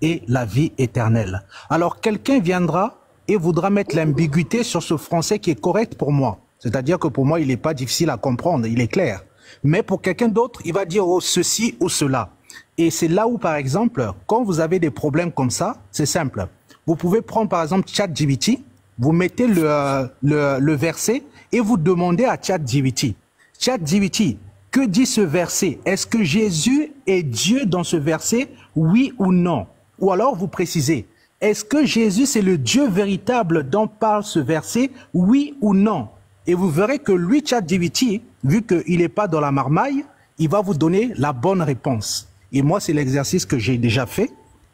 et la vie éternelle. Alors quelqu'un viendra et voudra mettre l'ambiguïté sur ce français qui est correct pour moi. C'est-à-dire que pour moi, il n'est pas difficile à comprendre, il est clair. Mais pour quelqu'un d'autre, il va dire oh, ceci ou cela. Et c'est là où, par exemple, quand vous avez des problèmes comme ça, c'est simple. Vous pouvez prendre, par exemple, ChatGPT, vous mettez le verset et vous demandez à ChatGPT, ChatGPT, que dit ce verset? Est-ce que Jésus est Dieu dans ce verset? Oui ou non? Ou alors vous précisez, est-ce que Jésus c'est le Dieu véritable dont parle ce verset? Oui ou non? Et vous verrez que lui, ChatGPT, vu qu'il n'est pas dans la marmaille, il va vous donner la bonne réponse. Et moi, c'est l'exercice que j'ai déjà fait.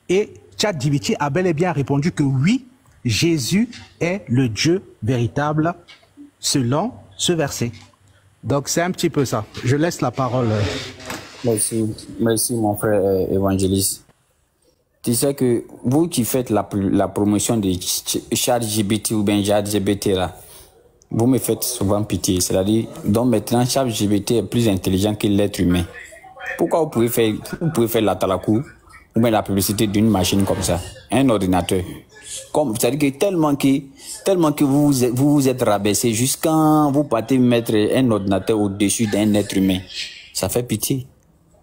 Et ChatGPT a bel et bien répondu que oui, Jésus est le Dieu véritable selon ce verset. Donc, c'est un petit peu ça. Je laisse la parole. Merci, merci mon frère évangéliste. Tu sais que vous qui faites la promotion de ChatGPT ou bien ChatGPT là, vous me faites souvent pitié. C'est-à-dire, donc maintenant, ChatGPT est plus intelligent que l'être humain. Pourquoi vous pouvez faire la talakou ou bien la publicité d'une machine comme ça, un ordinateur? C'est-à-dire que tellement que vous vous êtes rabaissé jusqu'à vous partez mettre un ordinateur au-dessus d'un être humain. Ça fait pitié.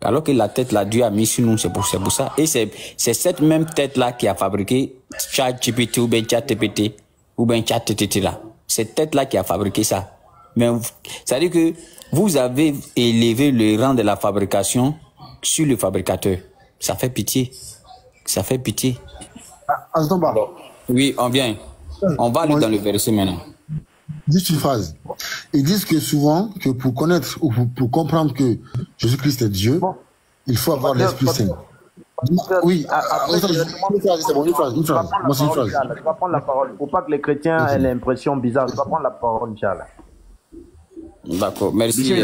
Alors que la tête, là, Dieu a mis sur nous, c'est pour ça. Et c'est cette même tête-là qui a fabriqué ChatGPT ou bien ChatGPT ou bien ChatGPT là. Cette tête-là qui a fabriqué ça. Mais c'est-à-dire que vous avez élevé le rang de la fabrication sur le fabricateur. Ça fait pitié. Ça fait pitié. Alors, oui, on vient. On va aller dans le verset maintenant. Juste une phrase. Ils disent que souvent, que pour connaître ou pour comprendre que Jésus-Christ est Dieu, il faut avoir l'Esprit Saint. Oui, c'est bon, une phrase. Moi, c'est une phrase. Tu vas prendre la parole. Il ne faut pas que les chrétiens aient l'impression bizarre. Tu vas prendre la parole, Inch'Allah. D'accord. Merci.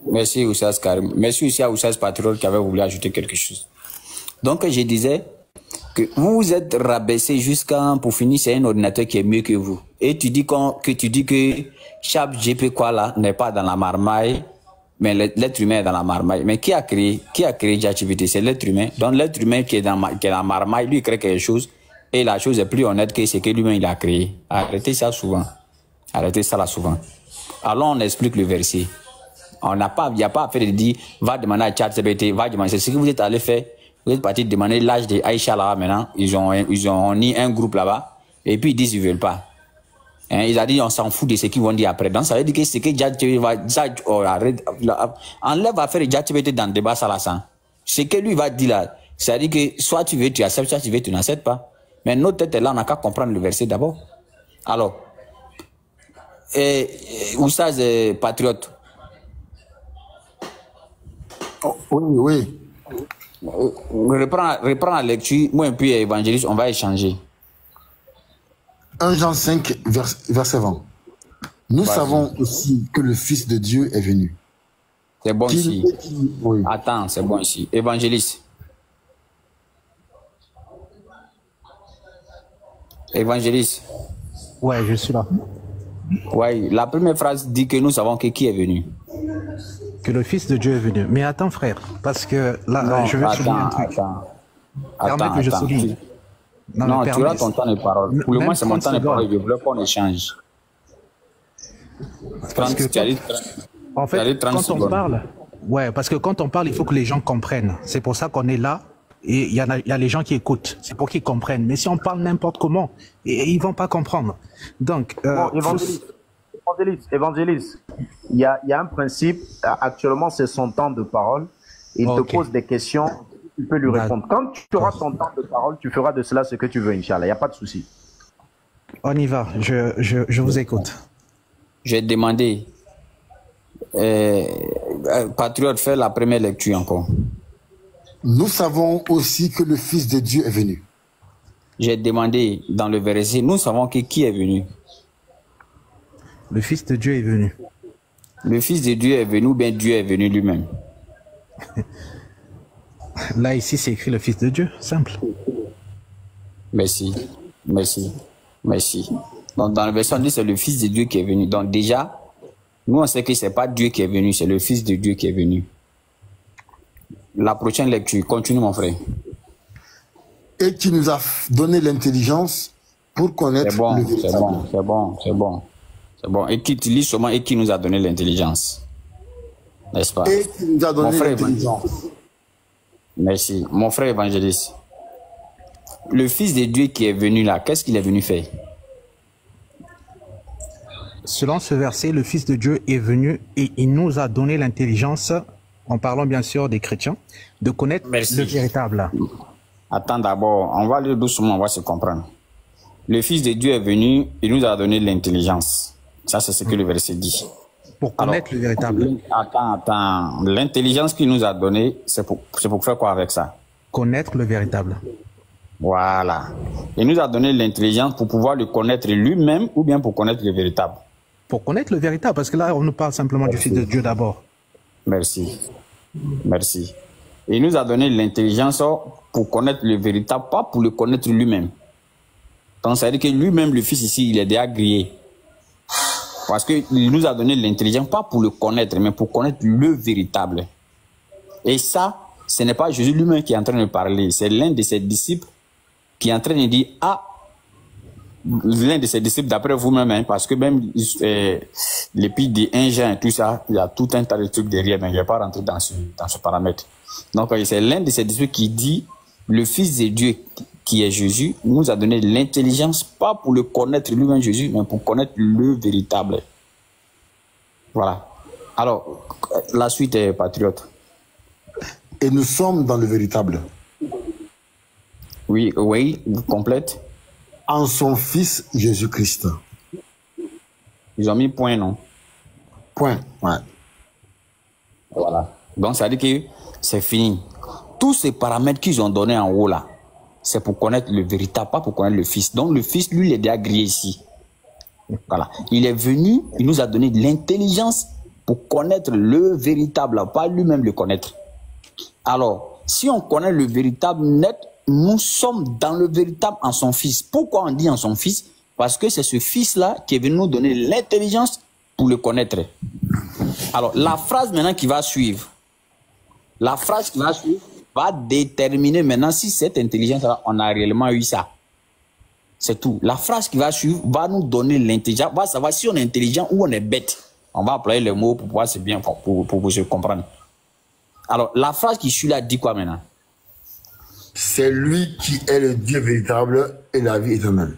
Merci, Oussas Karim. Merci aussi à Oussas Patriot qui avait voulu ajouter quelque chose. Donc, je disais que vous vous êtes rabaissé jusqu'à, pour finir, c'est un ordinateur qui est mieux que vous. Et tu dis que ChatGPT quoi là n'est pas dans la marmaille, mais l'être humain est dans la marmaille. Mais qui a créé ChatGPT? C'est l'être humain. Donc l'être humain qui est dans la marmaille, lui il crée quelque chose et la chose est plus honnête que ce que lui-même il a créé. Arrêtez ça souvent. Arrêtez ça là souvent. Alors on explique le verset. Il n'y a pas à faire de dire va demander à ChatGPT, va demander. C'est ce que vous êtes allé faire. Vous êtes parti demander l'âge de Aïcha là maintenant. Ils ont mis un groupe là-bas et puis ils disent qu'ils ne veulent pas. Hein, ils ont dit on s'en fout de ce qu'ils vont dire après. Donc ça veut dire que ce que ChatGPT va enlève à faire ChatGPT dans le débat ça là. Ce que lui va dire là, ça veut dire que soit tu veux tu acceptes, soit tu veux tu n'acceptes pas. Mais notre tête est là, on n'a qu'à comprendre le verset d'abord. Alors, Oussaz Patriote. Oui. Reprends la lecture, moi et puis évangéliste, on va échanger. 1 Jean 5, verset 20. Nous savons aussi que le Fils de Dieu est venu. C'est bon ici. Oui. Attends, c'est bon ici. Évangéliste. Évangéliste. Ouais, je suis là. Ouais, la première phrase dit que nous savons que qui est venu. Que le Fils de Dieu est venu. Mais attends, frère, parce que là, non, je vais souligner un truc. Permets que je souligne. Non, tu auras ton temps de parole. Pour le moment, c'est mon temps de parole. Je voulais qu'on échange. Parce que en fait, quand on parle, ouais, parce que quand on parle, il faut que les gens comprennent. C'est pour ça qu'on est là. Et il y a les gens qui écoutent. C'est pour qu'ils comprennent. Mais si on parle n'importe comment, ils vont pas comprendre. Donc, évangéliste, il y a un principe. Actuellement, c'est son temps de parole. Il te pose des questions. Tu peux lui répondre. Quand tu auras ton temps de parole, tu feras de cela ce que tu veux, Inch'Allah. Il n'y a pas de souci. On y va. Je vous écoute. J'ai demandé. Patriote, fais la première lecture encore. Nous savons aussi que le Fils de Dieu est venu. J'ai demandé dans le verset, nous savons que qui est venu. Le Fils de Dieu est venu. Le Fils de Dieu est venu, ou bien Dieu est venu lui-même. Là, ici, c'est écrit le Fils de Dieu, simple. Merci. Donc, dans le verset, on dit c'est le Fils de Dieu qui est venu. Donc, déjà, nous, on sait que ce n'est pas Dieu qui est venu, c'est le Fils de Dieu qui est venu. La prochaine lecture, continue, mon frère. et qui nous a donné l'intelligence pour connaître le véritable. C'est bon. Et qui utilise seulement et qui nous a donné l'intelligence. N'est-ce pas? Et qui nous a donné l'intelligence. Merci. Mon frère évangéliste, le Fils de Dieu qui est venu là, qu'est-ce qu'il est venu faire? Selon ce verset, le Fils de Dieu est venu et il nous a donné l'intelligence, en parlant bien sûr des chrétiens, de connaître le véritable. Attends d'abord, on va aller doucement, on va se comprendre. Le Fils de Dieu est venu, il nous a donné l'intelligence. Ça, c'est ce que le verset dit. Pour connaître le véritable. Attends. L'intelligence qu'il nous a donnée, c'est pour faire quoi avec ça? Connaître le véritable. Voilà. Il nous a donné l'intelligence pour pouvoir le connaître lui-même ou bien pour connaître le véritable? Pour connaître le véritable, parce que là, on nous parle simplement du Fils de Dieu d'abord. Merci. Merci. Il nous a donné l'intelligence pour connaître le véritable, pas pour le connaître lui-même. Donc, ça veut dire que lui-même, le Fils ici, il est déjà grillé. Parce qu'il nous a donné l'intelligence, pas pour le connaître, mais pour connaître le véritable. Et ça, ce n'est pas Jésus lui-même qui est en train de parler. C'est l'un de ses disciples qui est en train de dire, ah, l'un de ses disciples, d'après vous-même, hein, parce que même l'épître de 1 Jean et tout ça, il y a tout un tas de trucs derrière, mais je ne vais pas rentrer dans ce paramètre. Donc, c'est l'un de ses disciples qui dit, le Fils de Dieu, qui est Jésus, nous a donné l'intelligence, pas pour le connaître lui-même Jésus, mais pour connaître le véritable. Voilà. Alors, la suite est patriote. Et nous sommes dans le véritable. Oui, complète. En son Fils Jésus-Christ. Ils ont mis point, non? Point, ouais. Voilà. Donc, ça veut dire que c'est fini. Tous ces paramètres qu'ils ont donnés en haut là, c'est pour connaître le véritable, pas pour connaître le Fils. Donc le Fils, lui, il est déjà grillé ici. Voilà. Il est venu, il nous a donné de l'intelligence pour connaître le véritable, pas lui-même le connaître. Alors, si on connaît le véritable net, nous sommes dans le véritable en son Fils. Pourquoi on dit en son Fils? Parce que c'est ce Fils-là qui est venu nous donner l'intelligence pour le connaître. Alors, la phrase maintenant qui va suivre, va déterminer maintenant si cette intelligence-là, on a réellement eu ça. C'est tout. La phrase qui va suivre va nous donner l'intelligence, va savoir si on est intelligent ou on est bête. On va employer les mots pour pouvoir se bien, pour se comprendre. Alors, la phrase qui suit là dit quoi maintenant? C'est lui qui est le Dieu véritable et la vie éternelle.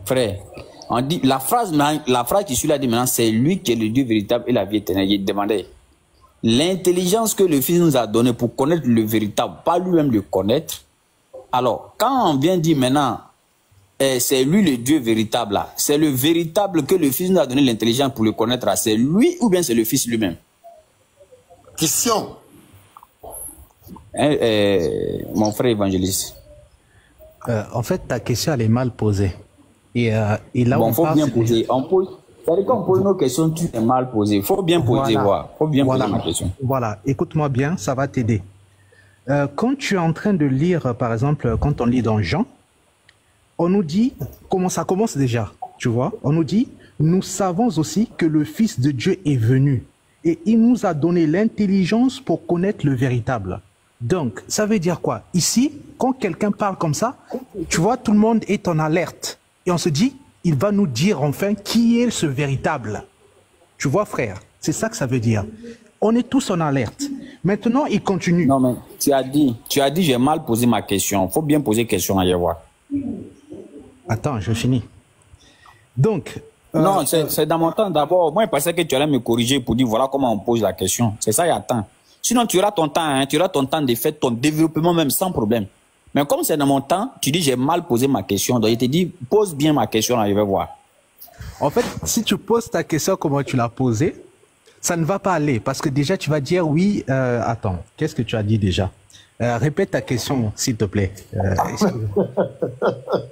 Frère, on dit, la phrase qui suit là dit maintenant, c'est lui qui est le Dieu véritable et la vie éternelle. Il demandait l'intelligence que le Fils nous a donnée pour connaître le véritable, pas lui-même le connaître. Alors, quand on vient dire maintenant, c'est lui le Dieu véritable, là, c'est le véritable que le Fils nous a donné l'intelligence pour le connaître, c'est lui ou bien c'est le Fils lui-même? Question. Mon frère évangéliste. En fait, ta question, elle est mal posée. Et là, bon, on faut parle, bien poser. C'est-à-dire qu'on pose nos questions, tu es mal posé. Il faut bien poser, voilà. Faut bien poser ma question. Voilà, écoute-moi bien, ça va t'aider. Quand tu es en train de lire, par exemple, quand on lit dans Jean, on nous dit, comment ça commence déjà, tu vois? On nous dit, nous savons aussi que le Fils de Dieu est venu et il nous a donné l'intelligence pour connaître le véritable. Donc, ça veut dire quoi? Ici, quand quelqu'un parle comme ça, tu vois, tout le monde est en alerte. Et on se dit, il va nous dire enfin qui est ce véritable. Tu vois, frère, c'est ça que ça veut dire. On est tous en alerte. Maintenant, il continue. Non, mais tu as dit, j'ai mal posé ma question. Il faut bien poser question à Yewa. Attends, je finis. Donc... non, c'est dans mon temps d'abord. Moi, je pensais que tu allais me corriger pour dire voilà comment on pose la question. C'est ça, il y a temps. Sinon, tu auras ton temps, hein, tu auras ton temps de faire ton développement même sans problème. Mais comme c'est dans mon temps, tu dis j'ai mal posé ma question. Donc, il te dit pose bien ma question, là, je vais voir. En fait, si tu poses ta question comment tu l'as posée, ça ne va pas aller. Parce que déjà, tu vas dire oui. Attends, qu'est-ce que tu as dit déjà? Répète ta question, s'il te plaît.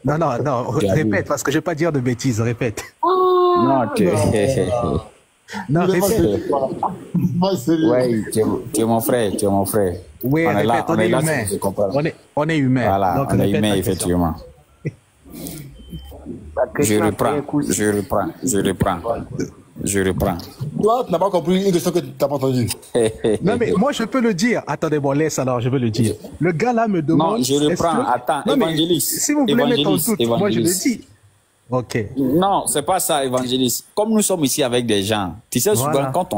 Non, répète, parce que je ne vais pas dire de bêtises, répète. Non, non, répète. Oui, tu es mon frère, Oui, on est là, on est humain. On est humain. Voilà, donc, on est humain, effectivement. Je reprends. Je reprends. Toi, tu n'as pas compris une question que tu n'as pas entendue. Non, mais moi, je peux le dire. Attendez, bon, laisse alors, je veux le dire. Le gars là me demande... Non, je reprends. Attends, non, évangéliste. Si vous voulez mettre en doute, moi, je le dis. Ok. Non, c'est pas ça, évangéliste. Comme nous sommes ici avec des gens, tu sais, souvent, Voilà. quand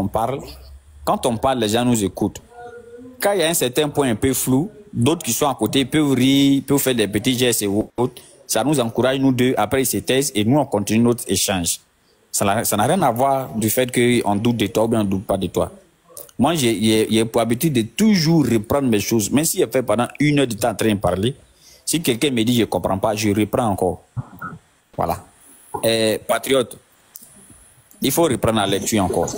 on parle, les gens nous écoutent. Quand il y a un certain point un peu flou, d'autres qui sont à côté peuvent rire, peuvent faire des petits gestes et autres. Ça nous encourage, nous deux. Après, ils se taisent et nous, on continue notre échange. Ça n'a rien à voir du fait qu'on doute de toi ou bien on ne doute pas de toi. Moi, j'ai pour habitude de toujours reprendre mes choses. Même si j'ai fait pendant 1 heure de temps en train de parler, si quelqu'un me dit je ne comprends pas, je reprends encore. Voilà. Patriote, il faut reprendre la lecture encore.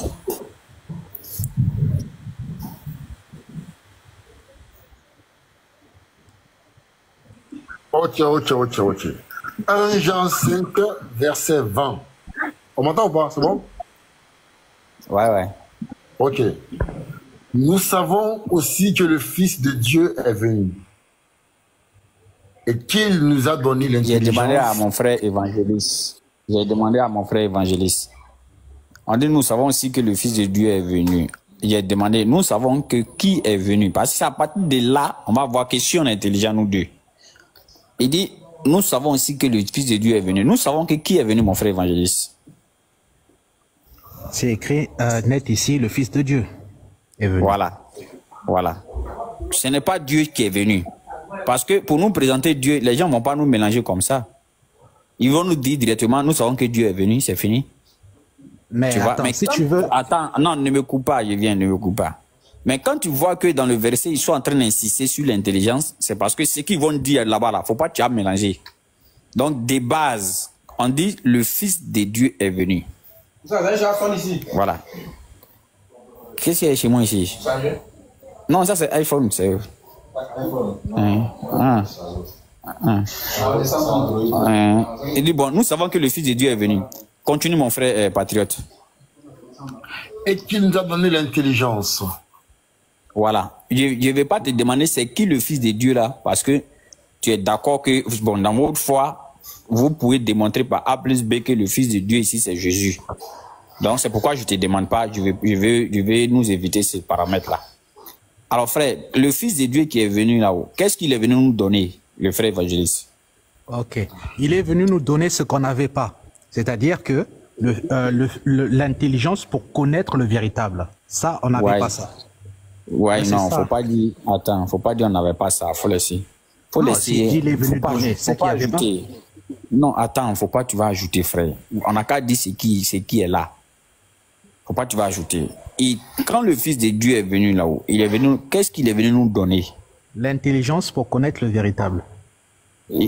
Ok. 1 Jean 5, verset 20. On m'entend ou pas? C'est bon? Ouais. Ok. Nous savons aussi que le Fils de Dieu est venu et qu'il nous a donné J'ai l'intelligence. demandé à mon frère évangéliste. On dit, nous savons aussi que le Fils de Dieu est venu. J'ai demandé, nous savons que qui est venu. Parce que c'est à partir de là, on va voir que si on est intelligent, nous deux. Il dit, nous savons aussi que le Fils de Dieu est venu. Nous savons que qui est venu, mon frère évangéliste. C'est écrit net ici, le Fils de Dieu est venu. Voilà. Ce n'est pas Dieu qui est venu. Parce que pour nous présenter Dieu, les gens ne vont pas nous mélanger comme ça. Ils vont nous dire directement, nous savons que Dieu est venu, c'est fini. Mais tu vois? attends, Mais si quand, tu veux... Attends, non, ne me coupe pas, je viens, ne me coupe pas. Mais quand tu vois que dans le verset, ils sont en train d'insister sur l'intelligence, c'est parce que ce qu'ils vont dire là-bas, il ne faut pas que tu aies mélanger. Donc, des bases, on dit, le Fils de Dieu est venu. Voilà. Qu'est-ce qu'il y a chez moi ici? Non, ça c'est iPhone, c'est... Il dit, bon, nous savons que le Fils de Dieu est venu. Continue, mon frère patriote. Et qu'il nous a donné l'intelligence. Voilà. Je ne vais pas te demander c'est qui le Fils de Dieu là, parce que tu es d'accord que, bon, dans votre foi, vous pouvez démontrer par A plus B que le Fils de Dieu ici, c'est Jésus. Donc, c'est pourquoi je ne te demande pas, je vais nous éviter ces paramètres-là. Alors, frère, le Fils de Dieu qui est venu là-haut, qu'est-ce qu'il est venu nous donner, le frère évangéliste? Ok. Il est venu nous donner ce qu'on n'avait pas. C'est-à-dire que l'intelligence pour connaître le véritable. Ça, on n'avait pas ça. Ouais, non, faut pas dire, attends, faut pas dire on n'avait pas ça, faut laisser. Faut laisser. Il est venu donner, c'est qu'il y avait pas. Non, attends, faut pas, tu vas ajouter, frère. On n'a qu'à dire c'est qui est là. Faut pas, tu vas ajouter. Et quand le Fils de Dieu est venu là-haut, il est venu, qu'est-ce qu'il est venu nous donner? L'intelligence pour connaître le véritable.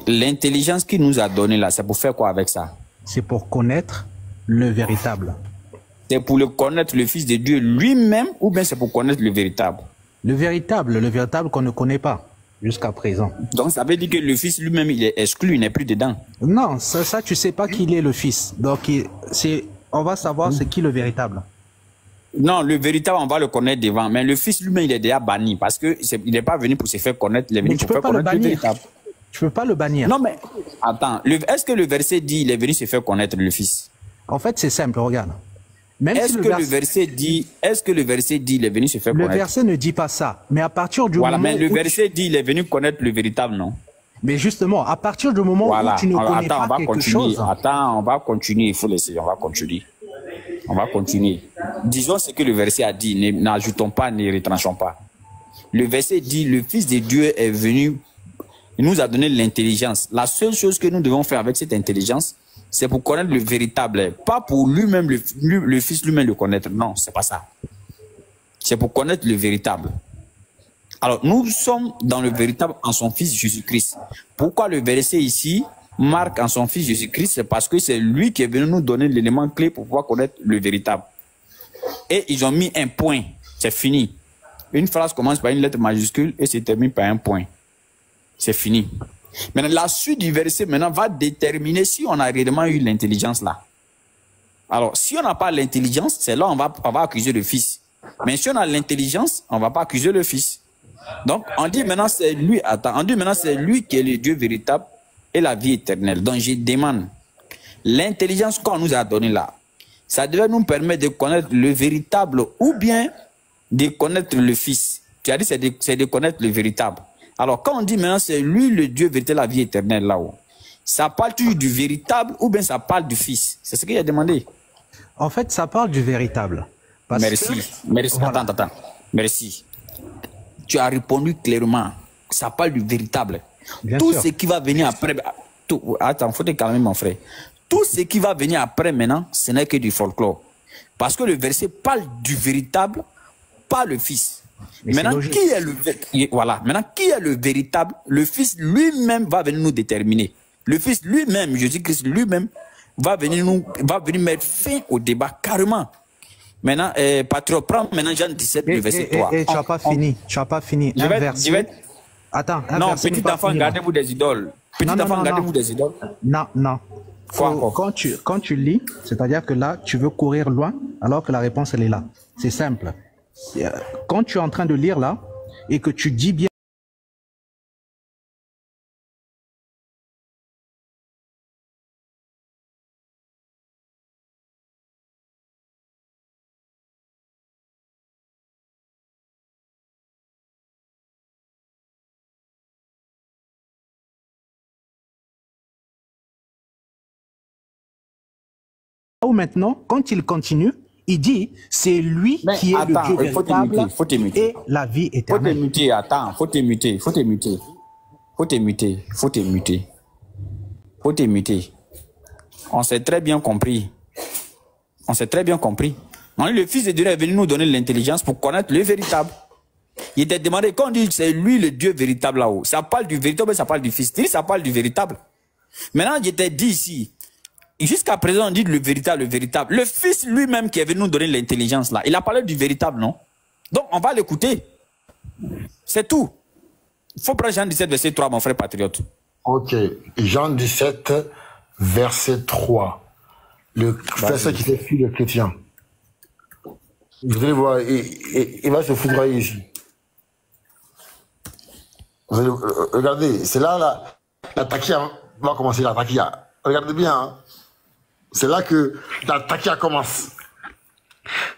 L'intelligence qu'il nous a donnée là, c'est pour faire quoi avec ça? C'est pour connaître le véritable. C'est pour le connaître, le Fils de Dieu lui-même, ou bien c'est pour connaître le véritable? Le véritable qu'on ne connaît pas jusqu'à présent. Donc ça veut dire que le Fils lui-même, il est exclu, il n'est plus dedans. Non, ça tu sais pas qu'il est le Fils. Donc on va savoir c'est qui le véritable. Non, le véritable, on va le connaître devant. Mais le Fils lui-même, il est déjà banni parce qu'il n'est pas venu pour se faire connaître. Il est venu pour faire connaître le véritable. Tu peux pas le bannir. Non, mais attends, est-ce que le verset dit il est venu se faire connaître le Fils? En fait, c'est simple, regarde. Est-ce que le verset dit il est venu se faire connaître? Le verset ne dit pas ça. Mais à partir du moment mais le verset dit il est venu connaître le véritable, non? Mais justement, à partir du moment où tu ne connais pas quelque chose... Attends, on va continuer, il faut laisser, on va continuer. On va continuer. Disons ce que le verset a dit, n'ajoutons pas, ne retranchons pas. Le verset dit, le Fils de Dieu est venu, il nous a donné l'intelligence. La seule chose que nous devons faire avec cette intelligence, c'est pour connaître le véritable. Pas pour lui-même, le Fils lui-même le connaître. Non, c'est pas ça. C'est pour connaître le véritable. Alors, nous sommes dans le véritable en son Fils Jésus-Christ. Pourquoi le verset ici marque en son Fils Jésus-Christ? C'est parce que c'est lui qui est venu nous donner l'élément clé pour pouvoir connaître le véritable. Et ils ont mis un point. C'est fini. Une phrase commence par une lettre majuscule et se termine par un point. C'est fini. Maintenant, la suite du verset maintenant va déterminer si on a réellement eu l'intelligence là. Alors, si on n'a pas l'intelligence, c'est là on va accuser le Fils. Mais si on a l'intelligence, on ne va pas accuser le Fils. Donc, on dit maintenant c'est lui, c'est lui qui est le Dieu véritable et la vie éternelle. Donc, je demande, l'intelligence qu'on nous a donnée là, ça devait nous permettre de connaître le véritable ou bien de connaître le Fils. Tu as dit c'est de connaître le véritable. Alors quand on dit maintenant c'est lui le Dieu vérité, la vie éternelle là-haut, ça parle toujours du véritable ou bien ça parle du Fils? C'est ce qu'il a demandé. En fait, ça parle du véritable. Merci. Voilà. Attends. Merci. Tu as répondu clairement. Ça parle du véritable. Bien tout sûr. ce qui va venir après... Attends, faut te calmer mon frère. Tout ce qui va venir après maintenant, ce n'est que du folklore. Parce que le verset parle du véritable, pas le Fils. Maintenant, qui est le véritable? Le Fils lui-même va venir nous déterminer. Le Fils lui-même, Jésus-Christ lui-même, va venir mettre fin au débat carrément. Maintenant, Patriot, prends maintenant Jean 17, le verset 3. Tu n'as pas fini. Tu n'as pas fini. Attends. Non, petit enfant, gardez-vous des idoles. Petit enfant, gardez-vous des idoles. Non. Quand tu lis, c'est-à-dire que là, tu veux courir loin, alors que la réponse, elle est là. C'est simple. Quand tu es en train de lire là, et que tu dis bien, ou maintenant, quand il continue, il dit, c'est lui qui est le Dieu véritable et la vie éternelle. Faut te muter. On s'est très bien compris. Le Fils de Dieu est venu nous donner l'intelligence pour connaître le véritable. Il t'a demandé, quand on dit c'est lui le Dieu véritable là-haut, ça parle du véritable, ça parle du Fils. Ça parle du véritable. Maintenant, je t'ai dit ici, jusqu'à présent, on dit le véritable. Le Fils lui-même qui est venu nous donner l'intelligence là, il a parlé du véritable, non? Donc, on va l'écouter. C'est tout. Il faut prendre Jean 17, verset 3, mon frère patriote. Ok. Jean 17, verset 3. Le verset qui fait fuir le chrétien. Vous allez voir, il va se foudroyer ici. Vous allez, regardez, c'est là, la taquia va commencer, la taquia. Regardez bien, hein. C'est là que la taquia commence.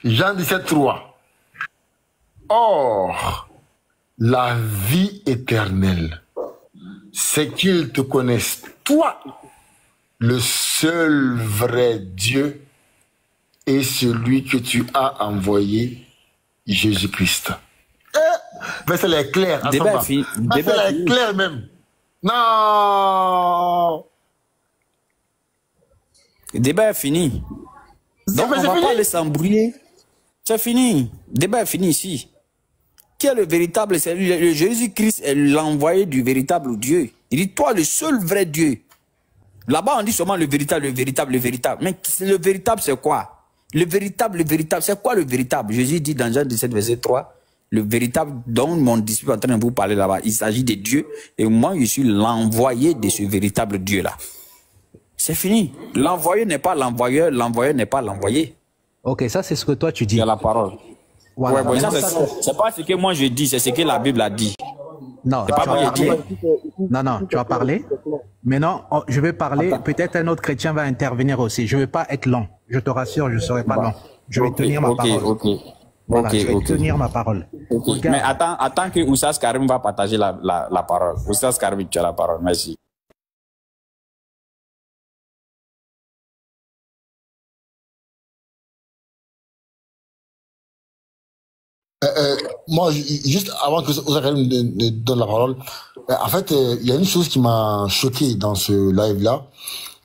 Jean 17, 3. Or, la vie éternelle, c'est qu'ils te connaissent, toi, le seul vrai Dieu, et celui que tu as envoyé, Jésus-Christ. Verset est clair. Verset est clair même. Non. Le débat est fini. Donc on va pas aller s'embrouiller. C'est fini. Le débat est fini ici. Qui est le véritable? C'est le Jésus-Christ est l'envoyé du véritable Dieu. Il dit, toi, le seul vrai Dieu. Là-bas, on dit seulement le véritable. Mais le véritable, c'est quoi? Le véritable, c'est quoi le véritable? Jésus dit dans Jean 17, verset 3, le véritable dont mon disciple est en train de vous parler là-bas, il s'agit de Dieu, et moi, je suis l'envoyé de ce véritable Dieu-là. C'est fini. L'envoyé n'est pas l'envoyeur, l'envoyeur n'est pas l'envoyé. Ok, ça, c'est ce que toi, tu dis. Il y a la parole. Voilà. Ouais, c'est pas ce que moi je dis, c'est ce que la Bible a dit. Non, c'est pas moi qui dis. Non, tu as parlé. Maintenant, je vais parler. Peut-être un autre chrétien va intervenir aussi. Je ne vais pas être long. Je te rassure, je ne serai pas long. Je vais tenir ma parole. Voilà, je vais tenir ma parole. Mais attends que Oussas Karim va partager la parole. Oussas Karim, tu as la parole. Merci. Moi, juste avant que Oussas Karim me donne la parole, en fait, il y a une chose qui m'a choqué dans ce live-là.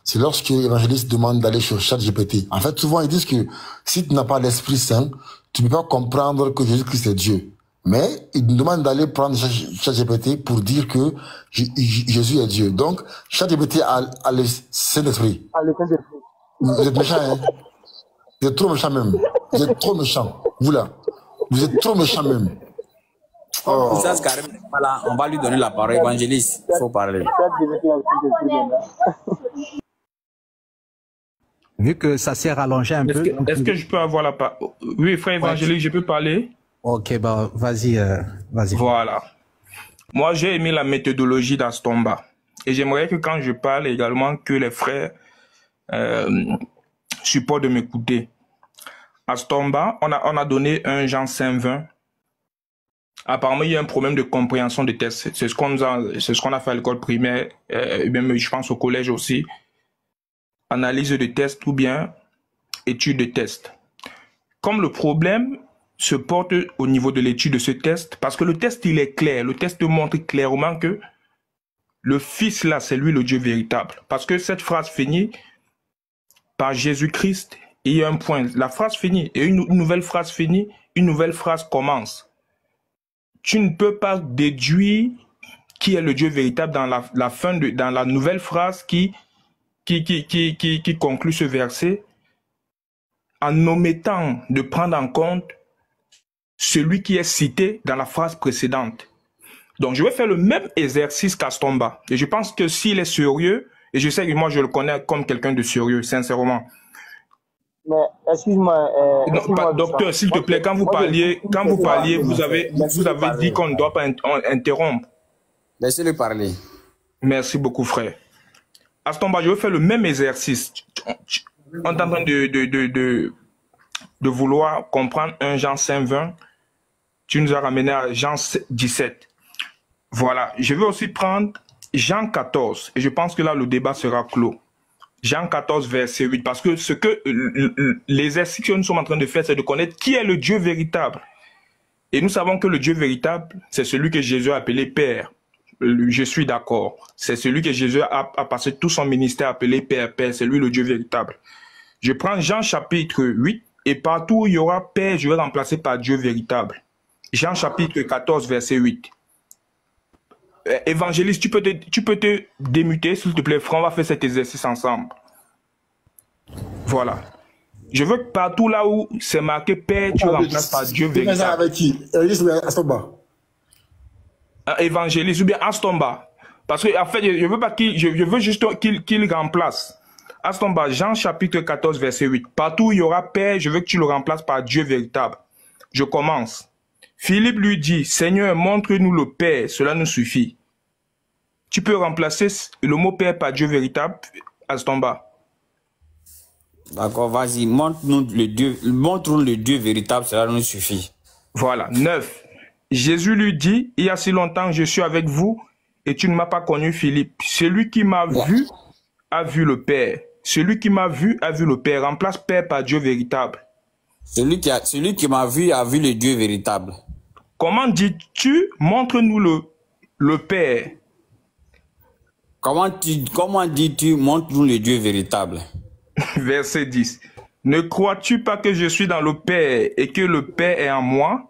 C'est lorsque l'évangéliste demande d'aller sur ChatGPT. En fait, souvent, ils disent que si tu n'as pas l'Esprit Saint, tu ne peux pas comprendre que Jésus-Christ est Dieu. Mais ils nous demandent d'aller prendre ChatGPT pour dire que Jésus est Dieu. Donc, ChatGPT a le Saint-Esprit. Vous êtes méchants, hein? Vous êtes trop méchants même. Vous êtes trop méchants. Vous là. Vous êtes trop méchants même. Oh. On va lui donner la parole, évangéliste. Il faut parler. Vu que ça s'est rallongé un peu. Est-ce que je peux avoir la parole? Oui, frère évangélique, je peux parler? Ok, bah vas-y. Voilà. Moi, j'ai aimé la méthodologie d'Astomba. Et j'aimerais que quand je parle également, que les frères support de m'écouter. À Stomba, on a donné un Jean 5:20. Apparemment, il y a un problème de compréhension des tests. C'est ce qu'on a fait à l'école primaire, et même je pense au collège aussi. Analyse de tests ou bien étude de tests. Comme le problème se porte au niveau de l'étude de ce test, parce que le test, il est clair. Le test montre clairement que le Fils, là, c'est lui le Dieu véritable. Parce que cette phrase finit par Jésus-Christ, et il y a un point. La phrase finit, et une nouvelle phrase finit, une nouvelle phrase commence. Tu ne peux pas déduire qui est le Dieu véritable dans la fin dans la nouvelle phrase qui conclut ce verset en omettant de prendre en compte celui qui est cité dans la phrase précédente. Donc, je vais faire le même exercice qu'à Stomba. Et je pense que s'il est sérieux, et je sais que moi, je le connais comme quelqu'un de sérieux, sincèrement. Mais, excuse-moi... docteur, s'il te plaît, quand vous parliez, vous avez dit qu'on ne doit pas interrompre. Laissez-le parler. Merci beaucoup, frère. À Stomba, je vais faire le même exercice. On est en train de vouloir comprendre un Jean 5:20. Tu nous as ramené à Jean 17. Voilà. Je vais aussi prendre Jean 14. Et je pense que là, le débat sera clos. Jean 14, verset 8. Parce que ce que l'exercice que nous sommes en train de faire, c'est de connaître qui est le Dieu véritable. Et nous savons que le Dieu véritable, c'est celui que Jésus a appelé Père. Je suis d'accord. C'est celui que Jésus a passé tout son ministère appelé Père. Père, c'est lui le Dieu véritable. Je prends Jean chapitre 8. Et partout où il y aura Père, je vais remplacer par Dieu véritable. Jean chapitre 14, verset 8. Évangéliste, tu peux te démuter, s'il te plaît, frère, on va faire cet exercice ensemble. Voilà. Je veux que partout là où c'est marqué Père, tu remplaces par Dieu véritable. Avec qui? Astomba. Évangéliste ou bien Astomba. Parce que en fait, je veux pas je veux juste qu'il remplace. Astomba, Jean chapitre 14, verset 8. Partout où il y aura Père, je veux que tu le remplaces par Dieu véritable. Je commence. Philippe lui dit, Seigneur, montre-nous le Père, cela nous suffit. Tu peux remplacer le mot Père par Dieu véritable, Astomba. D'accord, vas-y, montre-nous le Dieu véritable, cela nous suffit. Voilà, 9. Jésus lui dit, il y a si longtemps que je suis avec vous et tu ne m'as pas connu, Philippe. Celui qui m'a vu a vu le Père. Celui qui m'a vu a vu le Père. Remplace Père par Dieu véritable. Celui qui m'a vu a vu le Dieu véritable. Comment dis-tu, montre-nous le Père? Comment dis-tu, montre-nous le Dieu véritable? Verset 10. Ne crois-tu pas que je suis dans le Père et que le Père est en moi?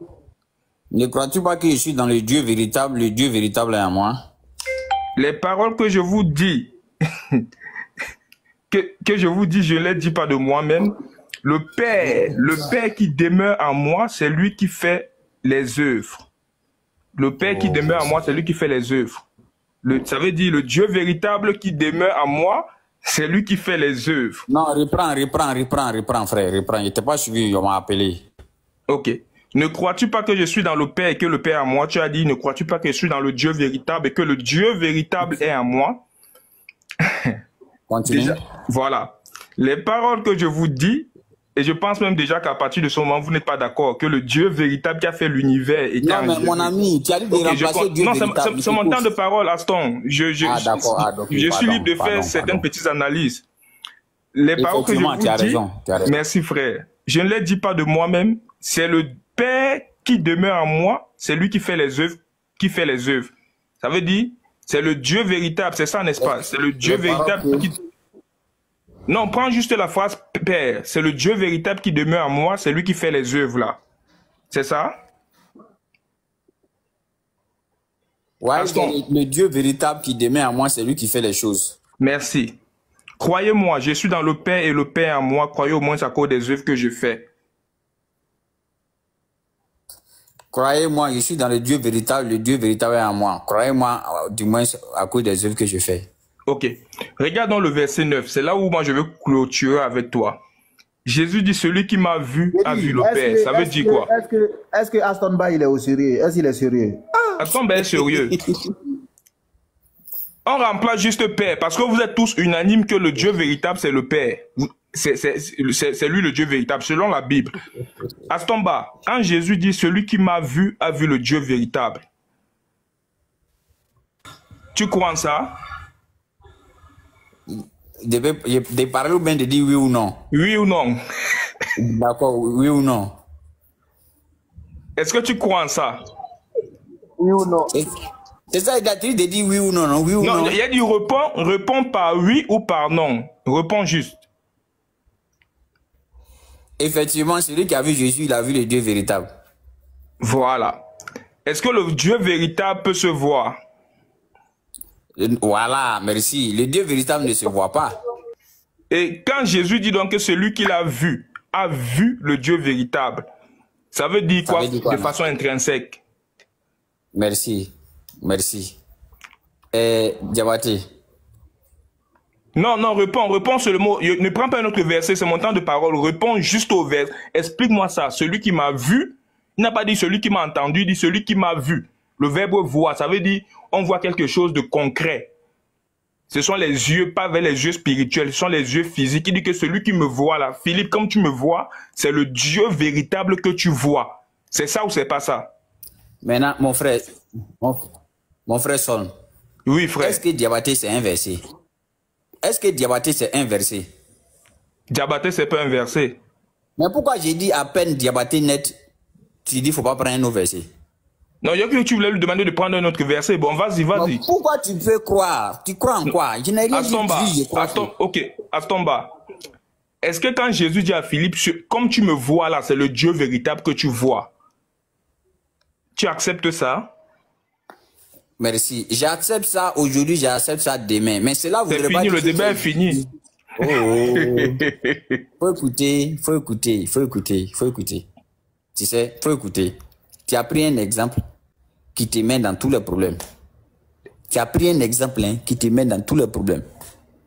Ne crois-tu pas que je suis dans le Dieu véritable est en moi? Les paroles que je vous dis, que je vous dis, je ne les dis pas de moi-même. Le Père qui demeure en moi, c'est lui qui fait les œuvres. Le Père qui demeure en moi, c'est lui qui fait les œuvres. Ça veut dire le Dieu véritable qui demeure en moi, c'est lui qui fait les œuvres. Non, reprends, frère, reprends. Je t'ai pas suivi, on m'a appelé. Ok. Ne crois-tu pas que je suis dans le Père et que le Père est en moi? Tu as dit, ne crois-tu pas que je suis dans le Dieu véritable et que le Dieu véritable est en moi? Continue. Déjà, voilà. Les paroles que je vous dis, et je pense même déjà qu'à partir de ce moment, vous n'êtes pas d'accord que le Dieu véritable qui a fait l'univers et qui non, mais mon ami, tu as dit de remplacer Dieu véritable. Non, c'est mon temps de parole, Aston. Je suis libre de faire certaines petites analyses. Les paroles que je vous dis, merci frère, je ne les dis pas de moi-même, c'est le Père qui demeure en moi, c'est lui qui fait les œuvres, Ça veut dire, c'est le Dieu véritable, c'est ça, n'est-ce pas? C'est le Dieu véritable qui... Non, prends juste la phrase Père. C'est le Dieu véritable qui demeure en moi, c'est lui qui fait les œuvres là. C'est ça? Ouais, le Dieu véritable qui demeure en moi, c'est lui qui fait les choses. Merci. Croyez-moi, je suis dans le Père et le Père en moi. Croyez au moins à cause des œuvres que je fais. Croyez-moi, je suis dans le Dieu véritable est en moi. Croyez-moi, du moins à cause des œuvres que je fais. Ok. Regardons le verset 9. C'est là où moi je veux clôturer avec toi. Jésus dit, celui qui m'a vu a vu le Père. Ça veut dire quoi? Est-ce que Astomba, il est au sérieux? Est-ce qu'il est sérieux? Astomba est sérieux. On remplace juste Père parce que vous êtes tous unanimes que le Dieu véritable, c'est le Père. c'est lui le Dieu véritable, selon la Bible. Astomba, quand Jésus dit celui qui m'a vu a vu le Dieu véritable, tu crois en ça? De parler ou bien de dire oui ou non? Oui ou non? D'accord, oui ou non? Est-ce que tu crois en ça? Oui ou non? C'est ça, il a dit de dire oui ou non, non? Oui ou non? Non, il a dit réponds par oui ou par non. Réponds juste. Effectivement, celui qui a vu Jésus, il a vu le Dieu véritable. Voilà. Est-ce que le Dieu véritable peut se voir? Voilà, merci. Le Dieu véritable ne se voit pas. Et quand Jésus dit donc que celui qui l'a vu a vu le Dieu véritable, ça veut dire quoi, de façon intrinsèque? Merci. Merci. Diabaté. Non, réponds seulement. Ne prends pas un autre verset, c'est mon temps de parole. Réponds juste au verset. Explique-moi ça. Celui qui m'a vu, il n'a pas dit celui qui m'a entendu, il dit celui qui m'a vu. Le verbe voir, ça veut dire on voit quelque chose de concret. Ce sont les yeux, pas vers les yeux spirituels, ce sont les yeux physiques. Il dit que celui qui me voit là, Philippe, comme tu me vois, c'est le Dieu véritable que tu vois. C'est ça ou c'est pas ça? Maintenant, mon frère Son. Oui, frère. Est-ce que Diabaté c'est inversé? Est-ce que Diabaté c'est inversé? Diabaté c'est pas inversé. Mais pourquoi j'ai dit à peine Diabaté net, tu dis qu'il ne faut pas prendre un autre verset? Non, il y a que tu voulais lui demander de prendre un autre verset. Bon, vas-y. Pourquoi tu peux croire? Tu crois en quoi? Je n'ai rien dit, je crois. Ok, Astomba. Est-ce que quand Jésus dit à Philippe, comme tu me vois là, c'est le Dieu véritable que tu vois, tu acceptes ça? Merci. J'accepte ça aujourd'hui, j'accepte ça demain. Mais cela voudrait pas dire... C'est fini, le débat est fini. Faut écouter. Tu sais, faut écouter. Tu as pris un exemple qui te met dans tous les problèmes. Tu as pris un exemple qui te met dans tous les problèmes.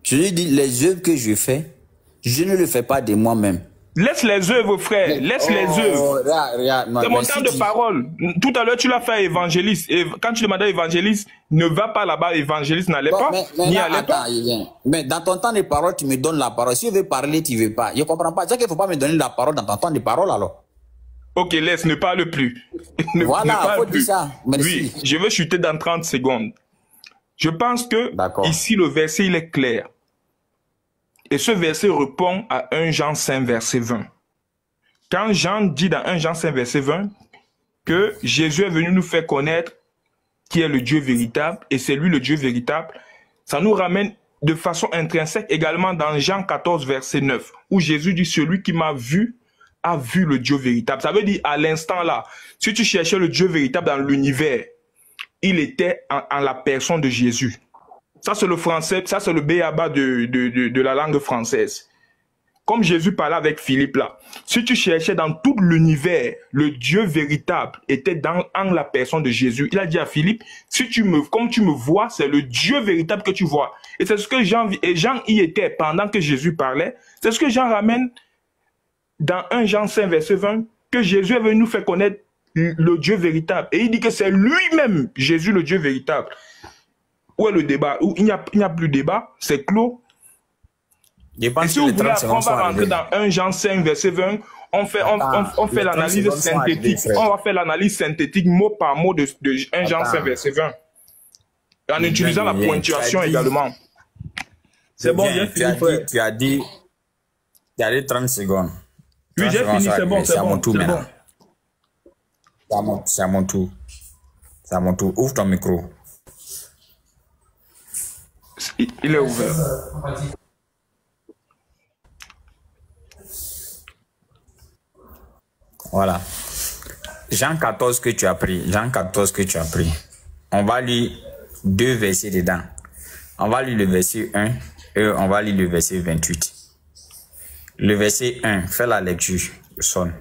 Je lui dis, les œuvres que je fais, je ne le fais pas de moi-même. Laisse les œuvres, frère. Laisse les œuvres. C'est mon temps de parole. Tout à l'heure, tu l'as fait à évangéliste. Et quand tu demandais à évangéliste, ne va pas là-bas, évangéliste n'allait pas. Mais dans ton temps de parole, tu me donnes la parole. Si je veux parler, tu ne veux pas. Je ne comprends pas. C'est qu'il ne faut pas me donner la parole dans ton temps de parole alors. Ok, laisse, ne parle plus. Voilà, il faut dire ça. Oui, Merci. je vais chuter dans 30 secondes. Je pense que ici, le verset, il est clair. Et ce verset répond à 1 Jean 5, verset 20. Quand Jean dit dans 1 Jean 5, verset 20, que Jésus est venu nous faire connaître qui est le Dieu véritable, et c'est lui le Dieu véritable, ça nous ramène de façon intrinsèque également dans Jean 14, verset 9, où Jésus dit, celui qui m'a vu, a vu le Dieu véritable. Ça veut dire, à l'instant là, si tu cherchais le Dieu véritable dans l'univers, il était en la personne de Jésus. Ça, c'est le français, ça, c'est le béaba de la langue française. Comme Jésus parlait avec Philippe là, si tu cherchais dans tout l'univers, le Dieu véritable était en la personne de Jésus. Il a dit à Philippe, comme tu me vois, c'est le Dieu véritable que tu vois. Et c'est ce que Jean y était pendant que Jésus parlait. C'est ce que Jean ramène dans 1 Jean 5, verset 20, que Jésus est venu nous faire connaître le Dieu véritable. Et il dit que c'est lui-même, Jésus, le Dieu véritable. Où est le débat? Où il n'y a plus de débat, c'est clos. Et si vous voulez, on va rentrer dans 1 Jean 5, verset 20, on fait l'analyse synthétique. On va faire l'analyse synthétique mot par mot de 1 Jean 5, verset 20. En utilisant la ponctuation également. C'est bon, tu as dit 30 secondes. Oui, j'ai fini, c'est bon, c'est bon. C'est à mon tour. C'est à mon tour. Ouvre ton micro. Il est ouvert. Voilà. Jean 14 que tu as pris. Jean 14 que tu as pris. On va lire 2 versets dedans. On va lire le verset 1 et on va lire le verset 28. Le verset 1, fais la lecture, sonne.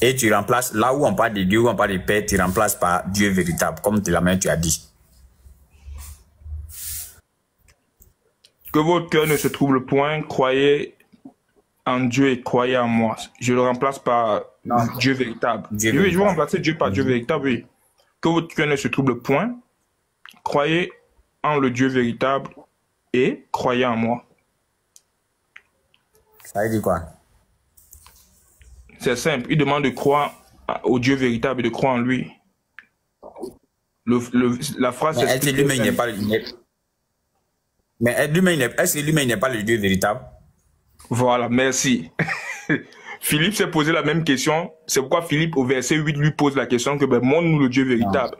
Et tu remplaces, là où on parle de Dieu, où on parle de Père, tu remplaces par Dieu véritable, comme tu as dit. Que votre cœur ne se trouble point, croyez en Dieu et croyez en moi. Je le remplace par Dieu véritable. Oui, je vais remplacer Dieu par Dieu véritable, oui. Que votre cœur ne se trouble point, croyez en le Dieu véritable et croyez en moi. Ça veut dire quoi? C'est simple. Il demande de croire au Dieu véritable et de croire en lui. La phrase... Mais est-ce que lui-même n'est pas... Mais est-ce que lui-même n'est pas le Dieu véritable? Voilà, merci. Philippe s'est posé la même question. C'est pourquoi Philippe, au verset 8, lui pose la question que ben, montre-nous le Dieu véritable.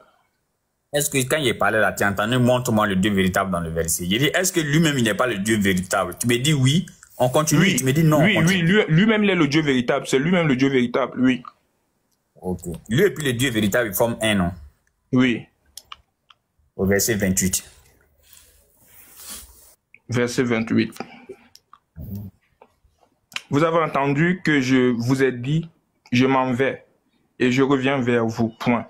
Est-ce que quand il parlait là, tu as entendu montre-moi le Dieu véritable dans le verset? Il dit, est-ce que lui-même il n'est pas le Dieu véritable? Tu me dis oui, on continue. Oui, tu me dis non. Oui, lui-même il est le Dieu véritable. C'est lui-même le Dieu véritable, oui. Ok. Lui et puis le Dieu véritable, ils forment un, non? Oui. Au verset 28. Verset 28. Vous avez entendu que je vous ai dit, je m'en vais et je reviens vers vous. Point.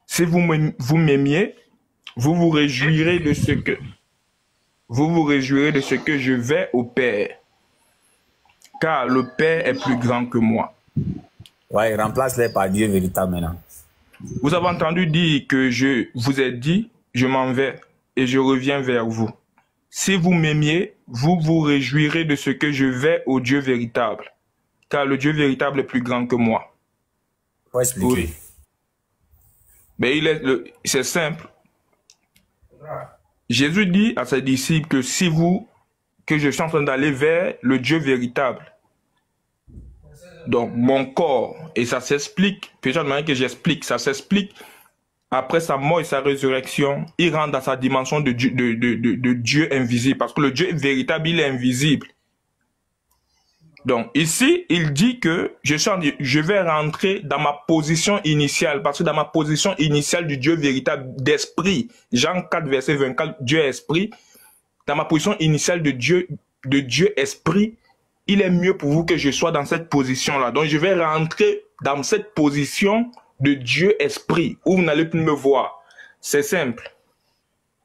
Si vous m'aimiez, vous vous réjouirez de ce que je vais au Père. Car le Père est plus grand que moi. Ouais, remplace-les par Dieu véritable maintenant. Vous avez entendu dire que je vous ai dit, je m'en vais et je reviens vers vous. Si vous m'aimiez, vous vous réjouirez de ce que je vais au Dieu véritable. Car le Dieu véritable est plus grand que moi. Faut expliquer. Oui. Mais c'est simple. Jésus dit à ses disciples que que je suis en train d'aller vers le Dieu véritable. Donc, mon corps, et ça s'explique, peut-être de manière que j'explique, ça s'explique, après sa mort et sa résurrection, il rentre dans sa dimension de Dieu invisible, parce que le Dieu véritable, il est invisible. Donc, ici, il dit que je vais rentrer dans ma position initiale, parce que dans ma position initiale du Dieu véritable d'esprit, Jean 4, verset 24, Dieu est esprit, dans ma position initiale de Dieu esprit, il est mieux pour vous que je sois dans cette position-là. Donc, je vais rentrer dans cette position de Dieu esprit, où vous n'allez plus me voir. C'est simple.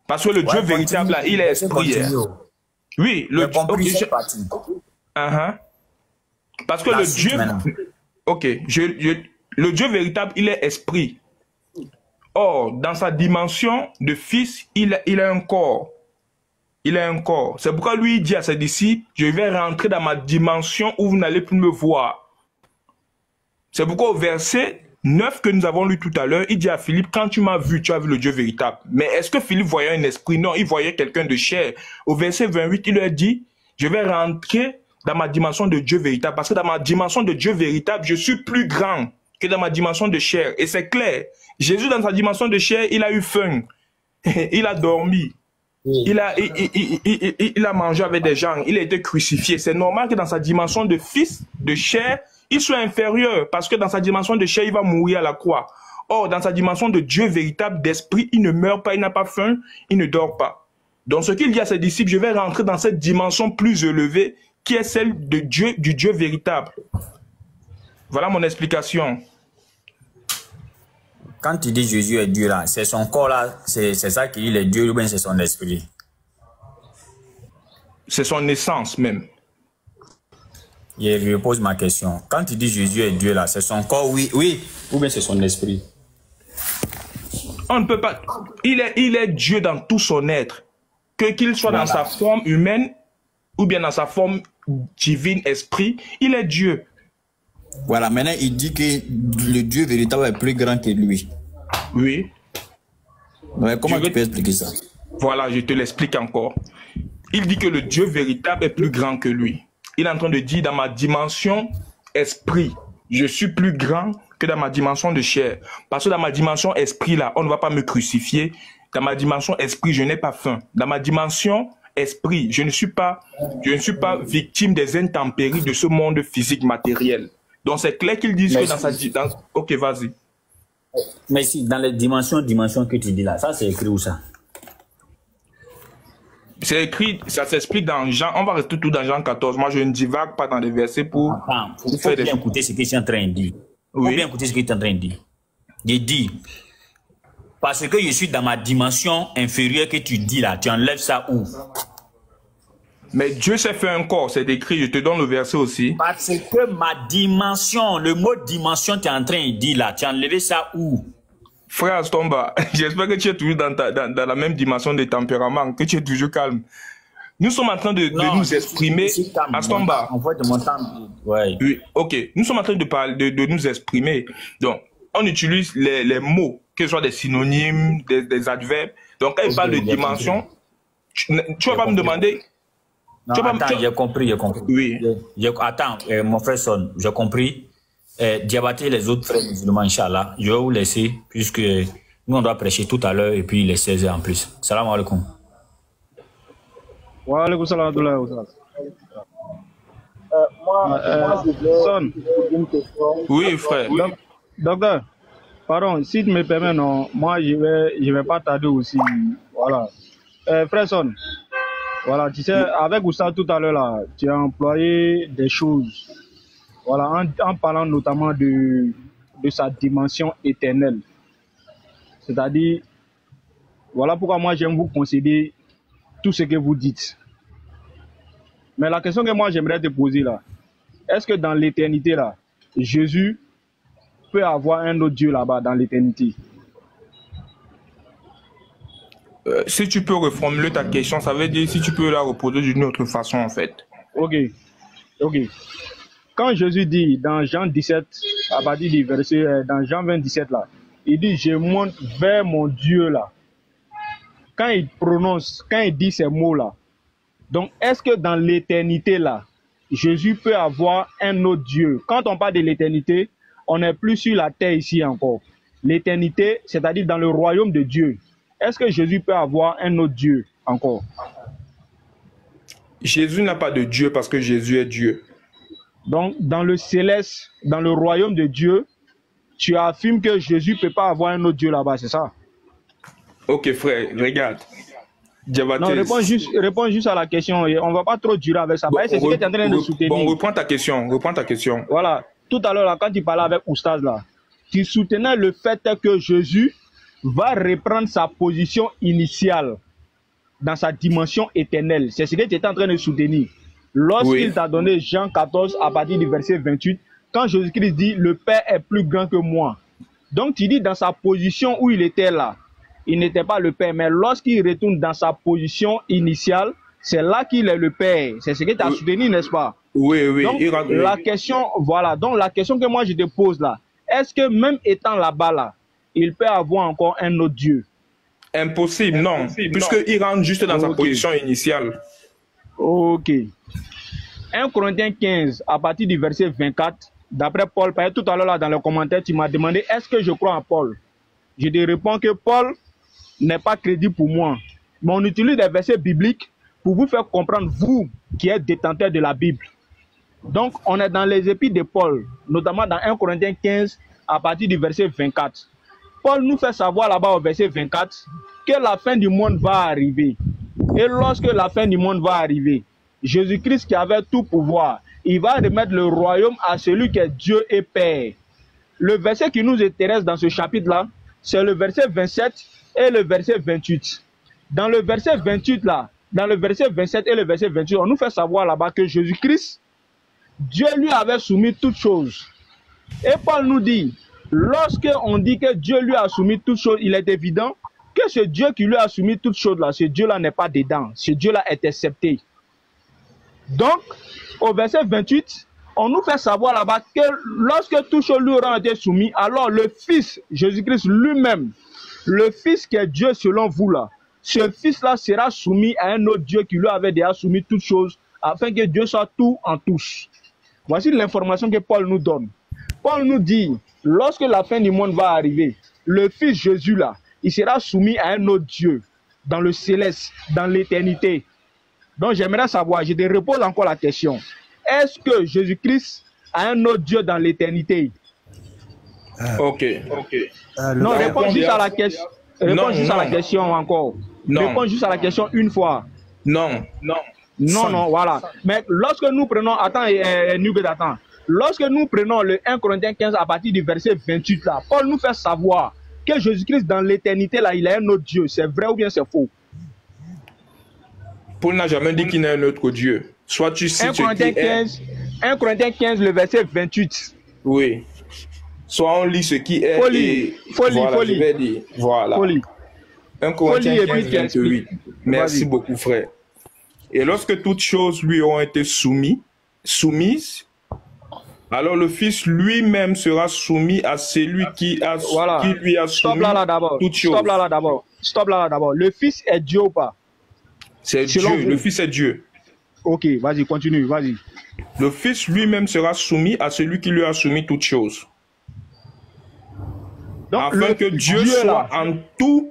Parce que le Dieu véritable, là, il est esprit. Oui, le Dieu... Parce que le Dieu... Ok, le Dieu véritable, il est esprit. Or, dans sa dimension de fils, il a un corps. Il a un corps. C'est pourquoi lui, il dit à ses disciples, je vais rentrer dans ma dimension où vous n'allez plus me voir. C'est pourquoi au verset 9 que nous avons lu tout à l'heure, il dit à Philippe, quand tu m'as vu, tu as vu le Dieu véritable. Mais est-ce que Philippe voyait un esprit? Non, il voyait quelqu'un de chair. Au verset 28, il leur dit, je vais rentrer dans ma dimension de Dieu véritable. Parce que dans ma dimension de Dieu véritable, je suis plus grand que dans ma dimension de chair. Et c'est clair. Jésus, dans sa dimension de chair, il a eu faim. Il a dormi. Il a mangé avec des gens. Il a été crucifié. C'est normal que dans sa dimension de fils, de chair, il soit inférieur. Parce que dans sa dimension de chair, il va mourir à la croix. Or, dans sa dimension de Dieu véritable, d'esprit, il ne meurt pas, il n'a pas faim, il ne dort pas. Donc, ce qu'il dit à ses disciples, je vais rentrer dans cette dimension plus élevée qui est celle de Dieu, du Dieu véritable. Voilà mon explication. Quand tu dis Jésus est Dieu là, c'est son corps là, c'est ça qu'il est Dieu ou bien c'est son esprit? C'est son essence même. Je pose ma question. Quand tu dis Jésus est Dieu là, c'est son corps, oui, ou bien c'est son esprit? On ne peut pas. Il est Dieu dans tout son être. Qu'il soit dans sa forme humaine ou bien dans sa forme divine, esprit, il est Dieu. Voilà, maintenant il dit que le Dieu véritable est plus grand que lui. Oui. Ouais, comment tu peux expliquer ça? Voilà, je te l'explique encore. Il dit que le Dieu véritable est plus grand que lui. Il est en train de dire dans ma dimension esprit, je suis plus grand que dans ma dimension de chair. Parce que dans ma dimension esprit là, on ne va pas me crucifier. Dans ma dimension esprit, je n'ai pas faim. Dans ma dimension esprit, je ne suis pas victime des intempéries de ce monde physique matériel. Donc c'est clair qu'ils disent que dans sa... Ok, vas-y. Mais si, dans les dimensions que tu dis là, ça c'est écrit où ça? C'est écrit, ça s'explique dans Jean, on va rester tout dans Jean 14. Moi, je ne divague pas dans les versets pour... Il faut bien écouter ce que je suis en train de dire. Il faut bien écouter ce que tu es en train de dire. Je dis, parce que je suis dans ma dimension inférieure que tu dis là, tu enlèves ça où? Mais Dieu s'est fait un corps, c'est écrit, je te donne le verset aussi. Parce que ma dimension, le mot dimension, tu es en train de dire là, tu as enlevé ça où? Frère Astomba, j'espère que tu es toujours dans la même dimension de tempérament, que tu es toujours calme. Nous sommes en train de nous exprimer à Stomba. En fait, mon temps. Ouais. Oui, ok. Nous sommes en train de parler, de nous exprimer. Donc, on utilise les mots, que ce soit des synonymes, des adverbes. Donc, quand il parle de dimension, tu vas pas me demander. Non, attends, j'ai compris. Oui. Attends, mon frère Son, j'ai compris. Diabaté les autres frères musulmans, Inch'Allah. Je vais vous laisser, puisque nous, on doit prêcher tout à l'heure et puis les 16 heures en plus. Salam alaikum. Wa alaikum salam. Moi, je voulais poser une question. Oui, frère. Docteur, pardon, si tu me permets, non, moi, je vais pas tarder aussi. Voilà. Frère Son, voilà, tu sais, avec Oussa tout à l'heure, là, tu as employé des choses. Voilà, en parlant notamment de sa dimension éternelle. C'est-à-dire, voilà pourquoi moi j'aime vous concéder tout ce que vous dites. Mais la question que moi j'aimerais te poser là, est-ce que dans l'éternité là, Jésus peut avoir un autre Dieu là-bas dans l'éternité? Si tu peux reformuler ta question, ça veut dire si tu peux la reposer d'une autre façon en fait. Ok. Quand Jésus dit dans Jean 17, à partir du verset, dans Jean 27 là, il dit je monte vers mon Dieu là. Quand il dit ces mots là, donc est-ce que dans l'éternité là, Jésus peut avoir un autre Dieu? Quand on parle de l'éternité, on n'est plus sur la terre ici encore. L'éternité, c'est-à-dire dans le royaume de Dieu. Est-ce que Jésus peut avoir un autre Dieu encore? Jésus n'a pas de Dieu parce que Jésus est Dieu. Donc, dans le céleste, dans le royaume de Dieu, tu affirmes que Jésus ne peut pas avoir un autre Dieu là-bas, c'est ça? Ok, frère, regarde. Non, réponds juste à la question. On ne va pas trop durer avec ça. Bon, c'est ce que tu es en train de soutenir. Bon, reprends ta question. Voilà. Tout à l'heure, quand tu parlais avec Oustaz, là, tu soutenais le fait que Jésus va reprendre sa position initiale dans sa dimension éternelle. C'est ce que tu étais en train de soutenir. Lorsqu'il t'a donné Jean 14 à partir du verset 28, quand Jésus-Christ dit « Le Père est plus grand que moi ». Donc tu dis dans sa position où il était là, il n'était pas le Père, mais lorsqu'il retourne dans sa position initiale, c'est là qu'il est le Père. C'est ce que tu as soutenu, n'est-ce pas? Oui. Donc, la question, voilà. Donc la question que moi je te pose là, est-ce que même étant là-bas là, il peut avoir encore un autre Dieu? Impossible, non. Puisqu'il rentre juste dans sa position initiale. Ok. 1 Corinthiens 15, à partir du verset 24, d'après Paul, tout à l'heure dans le commentaire, tu m'as demandé est-ce que je crois en Paul? Je te réponds que Paul n'est pas crédible pour moi. Mais on utilise des versets bibliques pour vous faire comprendre, vous qui êtes détenteur de la Bible. Donc, on est dans les épîtres de Paul, notamment dans 1 Corinthiens 15, à partir du verset 24. Paul nous fait savoir là-bas au verset 24 que la fin du monde va arriver. Et lorsque la fin du monde va arriver, Jésus-Christ qui avait tout pouvoir, il va remettre le royaume à celui qui est Dieu et Père. Le verset qui nous intéresse dans ce chapitre-là, c'est le verset 27 et le verset 28. Dans le verset 28 là, dans le verset 27 et le verset 28, on nous fait savoir là-bas que Jésus-Christ, Dieu lui avait soumis toutes choses. Et Paul nous dit, lorsque on dit que Dieu lui a soumis toutes choses, il est évident que ce Dieu qui lui a soumis toutes choses là, ce Dieu-là n'est pas dedans. Ce Dieu-là est accepté. Donc, au verset 28, on nous fait savoir là-bas que lorsque toutes choses lui auront été soumises, alors le Fils, Jésus-Christ lui-même, le Fils qui est Dieu selon vous là, ce Fils-là sera soumis à un autre Dieu qui lui avait déjà soumis toutes choses, afin que Dieu soit tout en tous. Voici l'information que Paul nous donne. Paul nous dit, lorsque la fin du monde va arriver, le Fils Jésus là, il sera soumis à un autre Dieu, dans le céleste, dans l'éternité. Donc j'aimerais savoir, je te repose encore la question. Est-ce que Jésus-Christ a un autre Dieu dans l'éternité? Ok. Non, réponds juste à la question. Réponds juste à la question encore. Non. Réponds juste à la question une fois. Non, voilà. Mais lorsque nous prenons, lorsque nous prenons le 1 Corinthiens 15 à partir du verset 28 là, Paul nous fait savoir que Jésus-Christ dans l'éternité là, il est un autre Dieu. C'est vrai ou bien c'est faux? Paul n'a jamais dit qu'il n'est un autre Dieu. Soit tu cites 1 Corinthiens 15, le verset 28. Oui. Soit on lit ce qui est. Folie. Je vais dire. Voilà. Folie. 1 Corinthiens 15, 28. Merci beaucoup, frère. Et lorsque toutes choses lui auront été soumises, alors le Fils lui-même sera soumis à celui qui lui a soumis toutes choses. Stop là d'abord. Le Fils est Dieu ou pas? C'est Dieu, le Fils est Dieu. Ok, vas-y, continue, vas-y. Le Fils lui-même sera soumis à celui qui lui a soumis toutes choses. Donc, afin que Dieu soit en tout,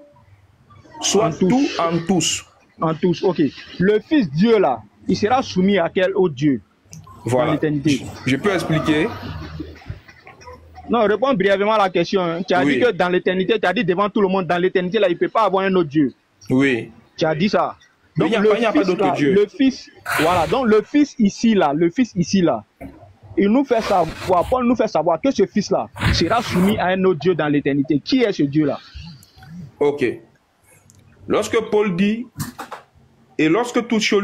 soit tout en tous. En tous, ok. Le Fils Dieu là, il sera soumis à quel autre Dieu? Voilà. Dans l'éternité. Je peux expliquer? Non, réponds brièvement à la question. Tu as dit que dans l'éternité, tu as dit devant tout le monde, dans l'éternité là, il ne peut pas avoir un autre Dieu. Oui. Tu as dit ça. Donc, il n'y a pas d'autre Dieu. Le Fils, voilà. Donc le Fils ici là, il nous fait savoir, Paul nous fait savoir que ce Fils là sera soumis à un autre Dieu dans l'éternité. Qui est ce Dieu là? Ok. Lorsque Paul dit, et lorsque toutes choses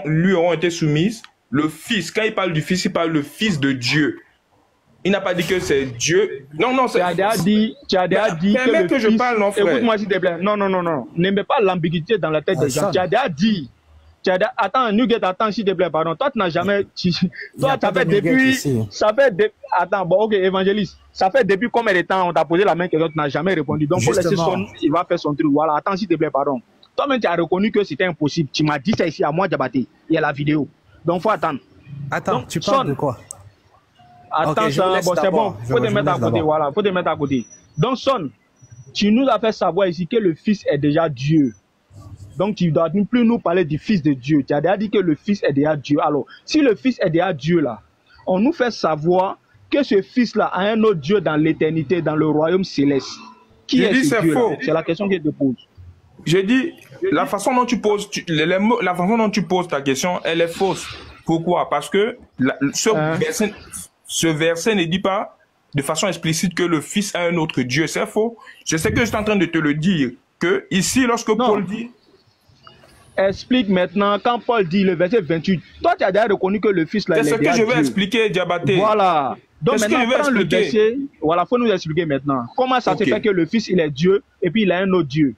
lui auront été soumises, le Fils, quand il parle du Fils, il parle du Fils de Dieu. Il n'a pas dit que c'est Dieu. Non, c'est... Tu as déjà dit que je parle, non, frère. Écoute-moi s'il te plaît. Non. Ne mets pas l'ambiguïté dans la tête des gens. Tu as déjà dit. Attends, Nuget, attends, s'il te plaît, pardon. Toi, tu n'as jamais... Toi, ça fait depuis... Attends, bon, ok, évangéliste. Ça fait depuis combien de temps on t'a posé la main que l'autre n'a jamais répondu. Donc, pour laisser il va faire son truc. Voilà, attends, s'il te plaît, pardon. Toi-même, tu as reconnu que c'était impossible. Tu m'as dit ça ici à moi, Diabaté. Il y a la vidéo. Donc, il faut attendre. Attends, donc, tu parles de quoi? Attends, okay, bon, c'est bon. Faut te mettre à côté, voilà. Faut te mettre à côté. Donc, Son, tu nous as fait savoir ici que le Fils est déjà Dieu. Donc, tu ne dois plus nous parler du Fils de Dieu. Tu as déjà dit que le Fils est déjà Dieu. Alors, si le Fils est déjà Dieu, là, on nous fait savoir que ce Fils-là a un autre Dieu dans l'éternité, dans le royaume céleste. Qui est ce Dieu? C'est la question que je te pose. J'ai dit, la façon dont tu poses, la façon dont tu poses ta question, elle est fausse. Pourquoi? Parce que ce verset ne dit pas de façon explicite que le Fils a un autre Dieu. C'est faux. Je sais que je suis en train de te le dire. Que ici, lorsque Paul dit... Explique maintenant, quand Paul dit le verset 28, toi tu as déjà reconnu que le Fils là, c'est ce que je vais expliquer, Diabaté. Voilà. Donc maintenant, prends le verset, voilà, faut nous expliquer maintenant. Comment ça se fait que le Fils, il est Dieu, et puis il a un autre Dieu?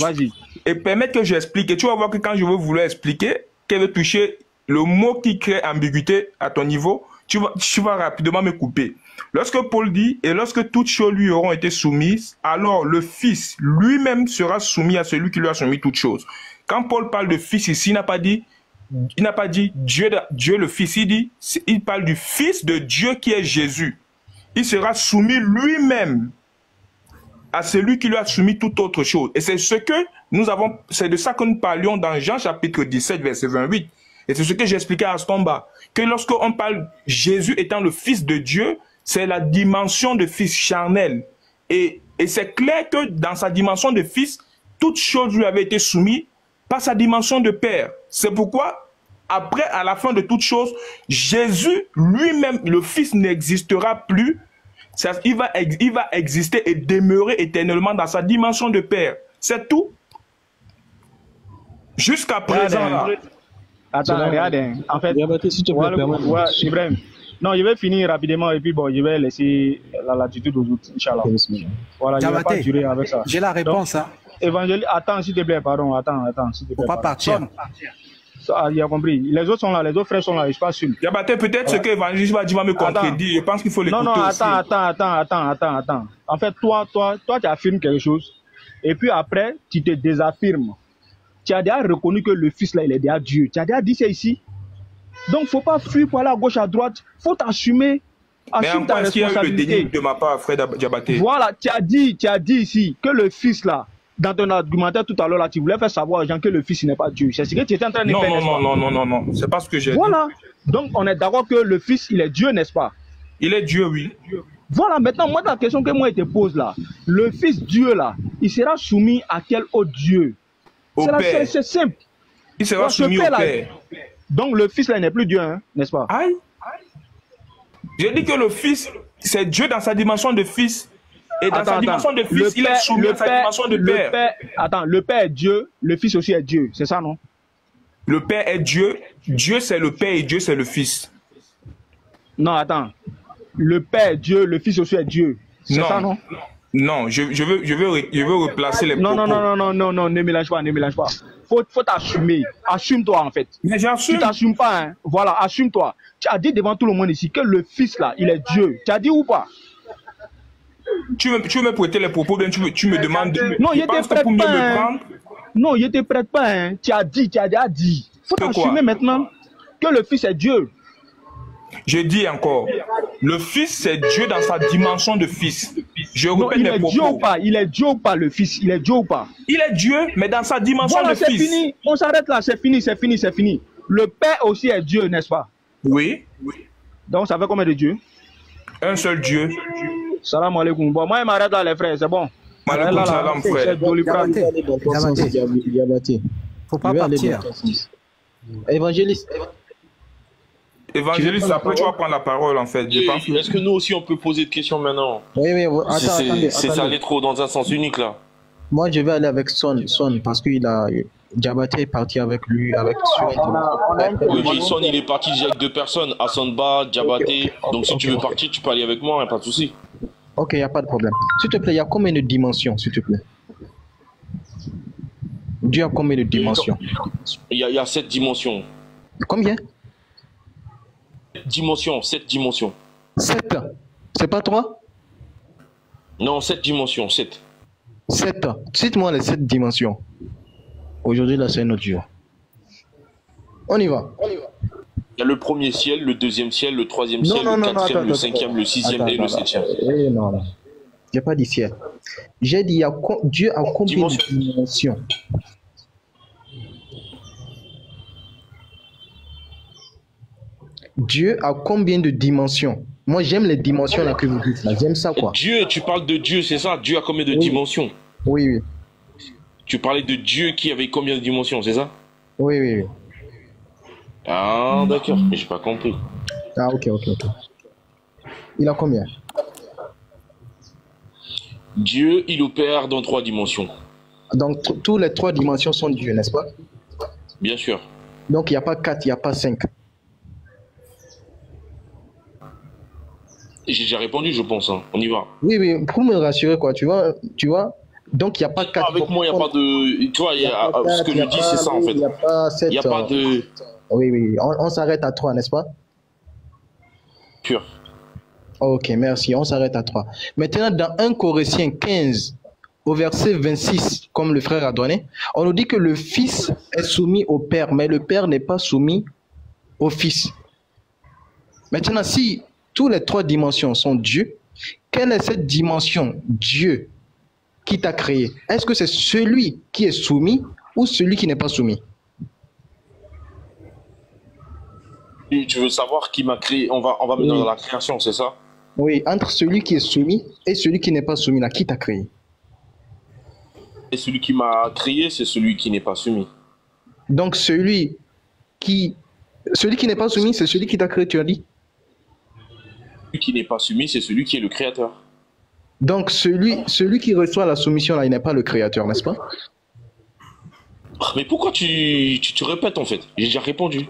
Vas-y. Et permettre que j'explique. Et tu vas voir que quand je vais vouloir expliquer, qu'elle veut toucher le mot qui crée ambiguïté à ton niveau, tu vas rapidement me couper. Lorsque Paul dit, et lorsque toutes choses lui auront été soumises, alors le Fils lui-même sera soumis à celui qui lui a soumis toutes choses. Quand Paul parle de Fils ici, il n'a pas dit Dieu le Fils, il parle du Fils de Dieu qui est Jésus. Il sera soumis lui-même à celui qui lui a soumis toute autre chose. Et c'est c'est de ça que nous parlions dans Jean chapitre 17, verset 28. Et c'est ce que j'expliquais à Stomba, que lorsqu'on parle Jésus étant le Fils de Dieu, c'est la dimension de Fils charnel. Et c'est clair que dans sa dimension de Fils, toute chose lui avait été soumise par sa dimension de Père. C'est pourquoi, après, à la fin de toute chose, Jésus lui-même, le Fils, n'existera plus. Il va exister et demeurer éternellement dans sa dimension de Père. C'est tout. Jusqu'à présent, là. Attends, regarde. En fait, si tu peux permettre. Ibrahim. Non, je vais finir rapidement et puis bon, je vais laisser la latitude aux autres, Inch'Allah. Voilà, je ne vais pas durer avec ça. J'ai la réponse, hein. Évangélie, attends, s'il te plaît, pardon, attends, s'il te plaît. Faut pas partir. Il a compris. Les autres sont là, les autres frères sont là, je suis pas sûr. Diabaté, peut-être ce que Évangélie va me contredire. Je pense qu'il faut l'écouter. Non, attends. En fait, toi, tu affirmes quelque chose, et puis après, tu te désaffirmes. Tu as déjà reconnu que le Fils là, il est déjà Dieu. Tu as déjà dit ça ici. Donc, faut pas fuir pour aller à gauche, à droite. Faut t'assumer. Assume ta responsabilité. Mais en quoi est-ce qu'il y a eu le déni de ma part, frère Diabaté? Voilà, tu as dit ici que le Fils là, dans ton argumentaire tout à l'heure, là, tu voulais faire savoir aux gens que le Fils n'est pas Dieu. C'est ce que tu étais en train de faire. Non. C'est pas ce que j'ai dit. Voilà. Donc, on est d'accord que le Fils, il est Dieu, n'est-ce pas? Il est Dieu, oui. Voilà, maintenant, moi, la question que moi, je te pose là, le Fils Dieu là, il sera soumis à quel autre Dieu? C'est simple. Il sera soumis au Père. Donc, le Fils là, n'est plus Dieu, hein, n'est-ce pas? Aïe. J'ai dit que le Fils, c'est Dieu dans sa dimension de Fils. Et dans sa dimension de Fils, il est soumis à sa dimension de Père. Attends, le Père est Dieu, le Fils aussi est Dieu, c'est ça, non? Le Père est Dieu, Dieu c'est le Père et Dieu c'est le Fils. Non, attends. Le Père est Dieu, le Fils aussi est Dieu. C'est ça, non? Non, je veux replacer les propos. Non, ne mélange pas. Faut t'assumer. Assume-toi, en fait. Mais j'assume. Tu t'assumes pas, hein. Voilà, assume-toi. Tu as dit devant tout le monde ici que le fils, là, il est Dieu. Tu as dit ou pas? Tu veux me prêter les propos, bien tu me demandes. Non, il te prête pas, hein. Non, il te prête pas, hein. Tu as déjà dit. Faut t'assumer maintenant que le fils est Dieu. Je dis encore, le fils c'est Dieu dans sa dimension de fils. Je répète les propos. Il est Dieu ou pas, le fils? Il est Dieu ou pas? Il est Dieu, mais dans sa dimension de fils. C'est fini. On s'arrête là, c'est fini. Le Père aussi est Dieu, n'est-ce pas? Oui. Donc ça fait combien de dieux? Un seul Dieu. Salam alaikum. Bon, moi, je m'arrête là, les frères, c'est bon. Maaleykum salam, frère. Faut pas partir. Évangéliste, après tu vas prendre la parole en fait. Est-ce que nous aussi on peut poser des questions maintenant? Oui, attendez. C'est aller trop dans un sens unique là. Moi je vais aller avec Son parce qu'il a Diabaté est parti avec lui, avec Oui, Son il est parti déjà avec 2 personnes, Assonba, Diabaté. Donc si tu veux partir, tu peux aller avec moi, hein, pas de souci. Ok, il n'y a pas de problème. S'il te plaît, il y a combien de dimensions, s'il te plaît? Dieu a combien de dimensions? Il y a 7 dimensions. Combien? 7 dimensions. 7? C'est pas 3? Non, 7 dimensions, 7. 7. Cite-moi les 7 dimensions. Aujourd'hui, là, c'est notre Dieu. On y va. Il y a le premier ciel, le deuxième ciel, le troisième ciel, le quatrième, le cinquième, le sixième et le septième. Non. J'ai pas dit ciel. J'ai dit, Dieu a combien de dimensions? Dieu a combien de dimensions? Moi, j'aime les dimensions là que vous dites. J'aime ça, quoi. Dieu, tu parles de Dieu, c'est ça? Dieu a combien de dimensions? Oui. Tu parlais de Dieu qui avait combien de dimensions, c'est ça? Oui. Ah, d'accord, mais j'ai pas compris. Ah, ok. Il a combien? Dieu, il opère dans 3 dimensions. Donc, tous les 3 dimensions sont Dieu, n'est-ce pas? Bien sûr. Donc, il n'y a pas 4, il n'y a pas 5. J'ai déjà répondu, je pense. Hein. On y va. Oui, pour me rassurer, quoi. Tu vois. Donc, il n'y a pas 4. Avec moi, il n'y a pas de... Tu vois, ce que je dis, c'est ça, en fait. Il n'y a pas 7. Il n'y a pas de... Oui. On s'arrête à 3, n'est-ce pas? Pur. Ok, merci. On s'arrête à 3. Maintenant, dans 1 Corinthiens 15, au verset 26, comme le frère a donné, on nous dit que le Fils est soumis au Père, mais le Père n'est pas soumis au Fils. Maintenant, si toutes les 3 dimensions sont Dieu, quelle est cette dimension Dieu qui t'a créé? Est-ce que c'est celui qui est soumis ou celui qui n'est pas soumis? Tu veux savoir qui m'a créé? On va mettre dans la création, c'est ça? Oui, entre celui qui est soumis et celui qui n'est pas soumis, là, qui t'a créé? Et celui qui m'a créé, c'est celui qui n'est pas soumis. Donc celui qui n'est pas soumis, c'est celui qui t'a créé, tu as dit? Celui qui n'est pas soumis, c'est celui qui est le créateur. Donc celui qui reçoit la soumission, là, il n'est pas le créateur, n'est-ce pas? Mais pourquoi tu répètes, en fait? J'ai déjà répondu.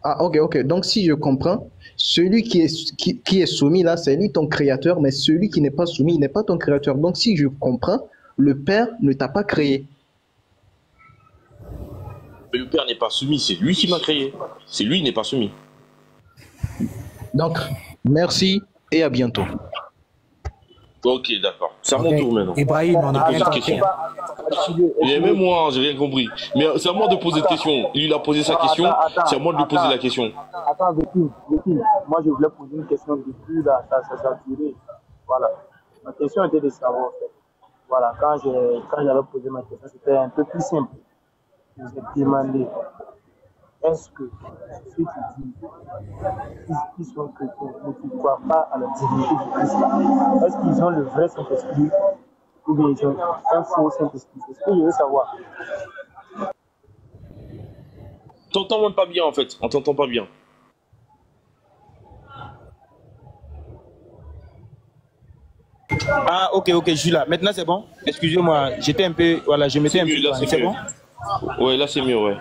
Ah, ok. Donc, si je comprends, celui qui est soumis là, c'est lui ton créateur, mais celui qui n'est pas soumis, il n'est pas ton créateur. Donc, si je comprends, le Père ne t'a pas créé. Mais le Père n'est pas soumis, c'est lui qui m'a créé. C'est lui qui n'est pas soumis. Donc, merci et à bientôt. Ok, d'accord. C'est à mon tour maintenant. Ibrahim, on a rien compris. Et même moi, j'ai rien compris. Mais c'est à moi de poser des questions. Lui, il a posé sa question, c'est à moi de lui poser la question. Attends, Vétine, moi je voulais poser une question depuis là, ça a duré. Voilà. Ma question était de savoir, en fait. Voilà, quand j'avais posé ma question, c'était un peu plus simple. Je vous ai demandé, est-ce que ceux qui sont chrétiens ne croient pas à la divinité du Christ, est-ce qu'ils ont le vrai Saint-Esprit ou bien ils ont un faux Saint-Esprit? C'est ce que je veux savoir. T'entends même pas bien en fait, on t'entend pas bien. Ah ok, je suis là. Maintenant c'est bon? Excusez-moi, j'étais un peu... Voilà, je m'étais un peu... Là c'est bon? Ouais, là c'est mieux, ouais.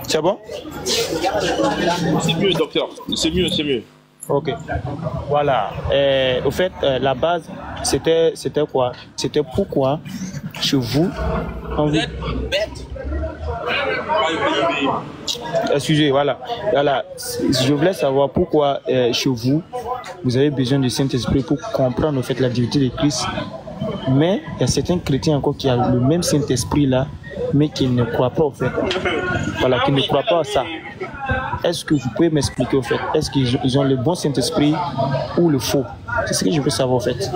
C'est bon? C'est mieux, docteur. C'est mieux. Ok. Voilà. Au fait, la base, c'était quoi? C'était pourquoi chez vous, quand vous... Excusez, voilà. Je voulais savoir pourquoi chez vous, vous avez besoin du Saint-Esprit pour comprendre au fait la divinité de Christ. Mais il y a certains chrétiens encore qui ont le même Saint-Esprit là, mais qui ne croient pas au fait. Voilà, qui ne croient pas à ça. Est-ce que vous pouvez m'expliquer au fait? Est-ce qu'ils ont le bon Saint-Esprit ou le faux? C'est ce que je veux savoir au fait.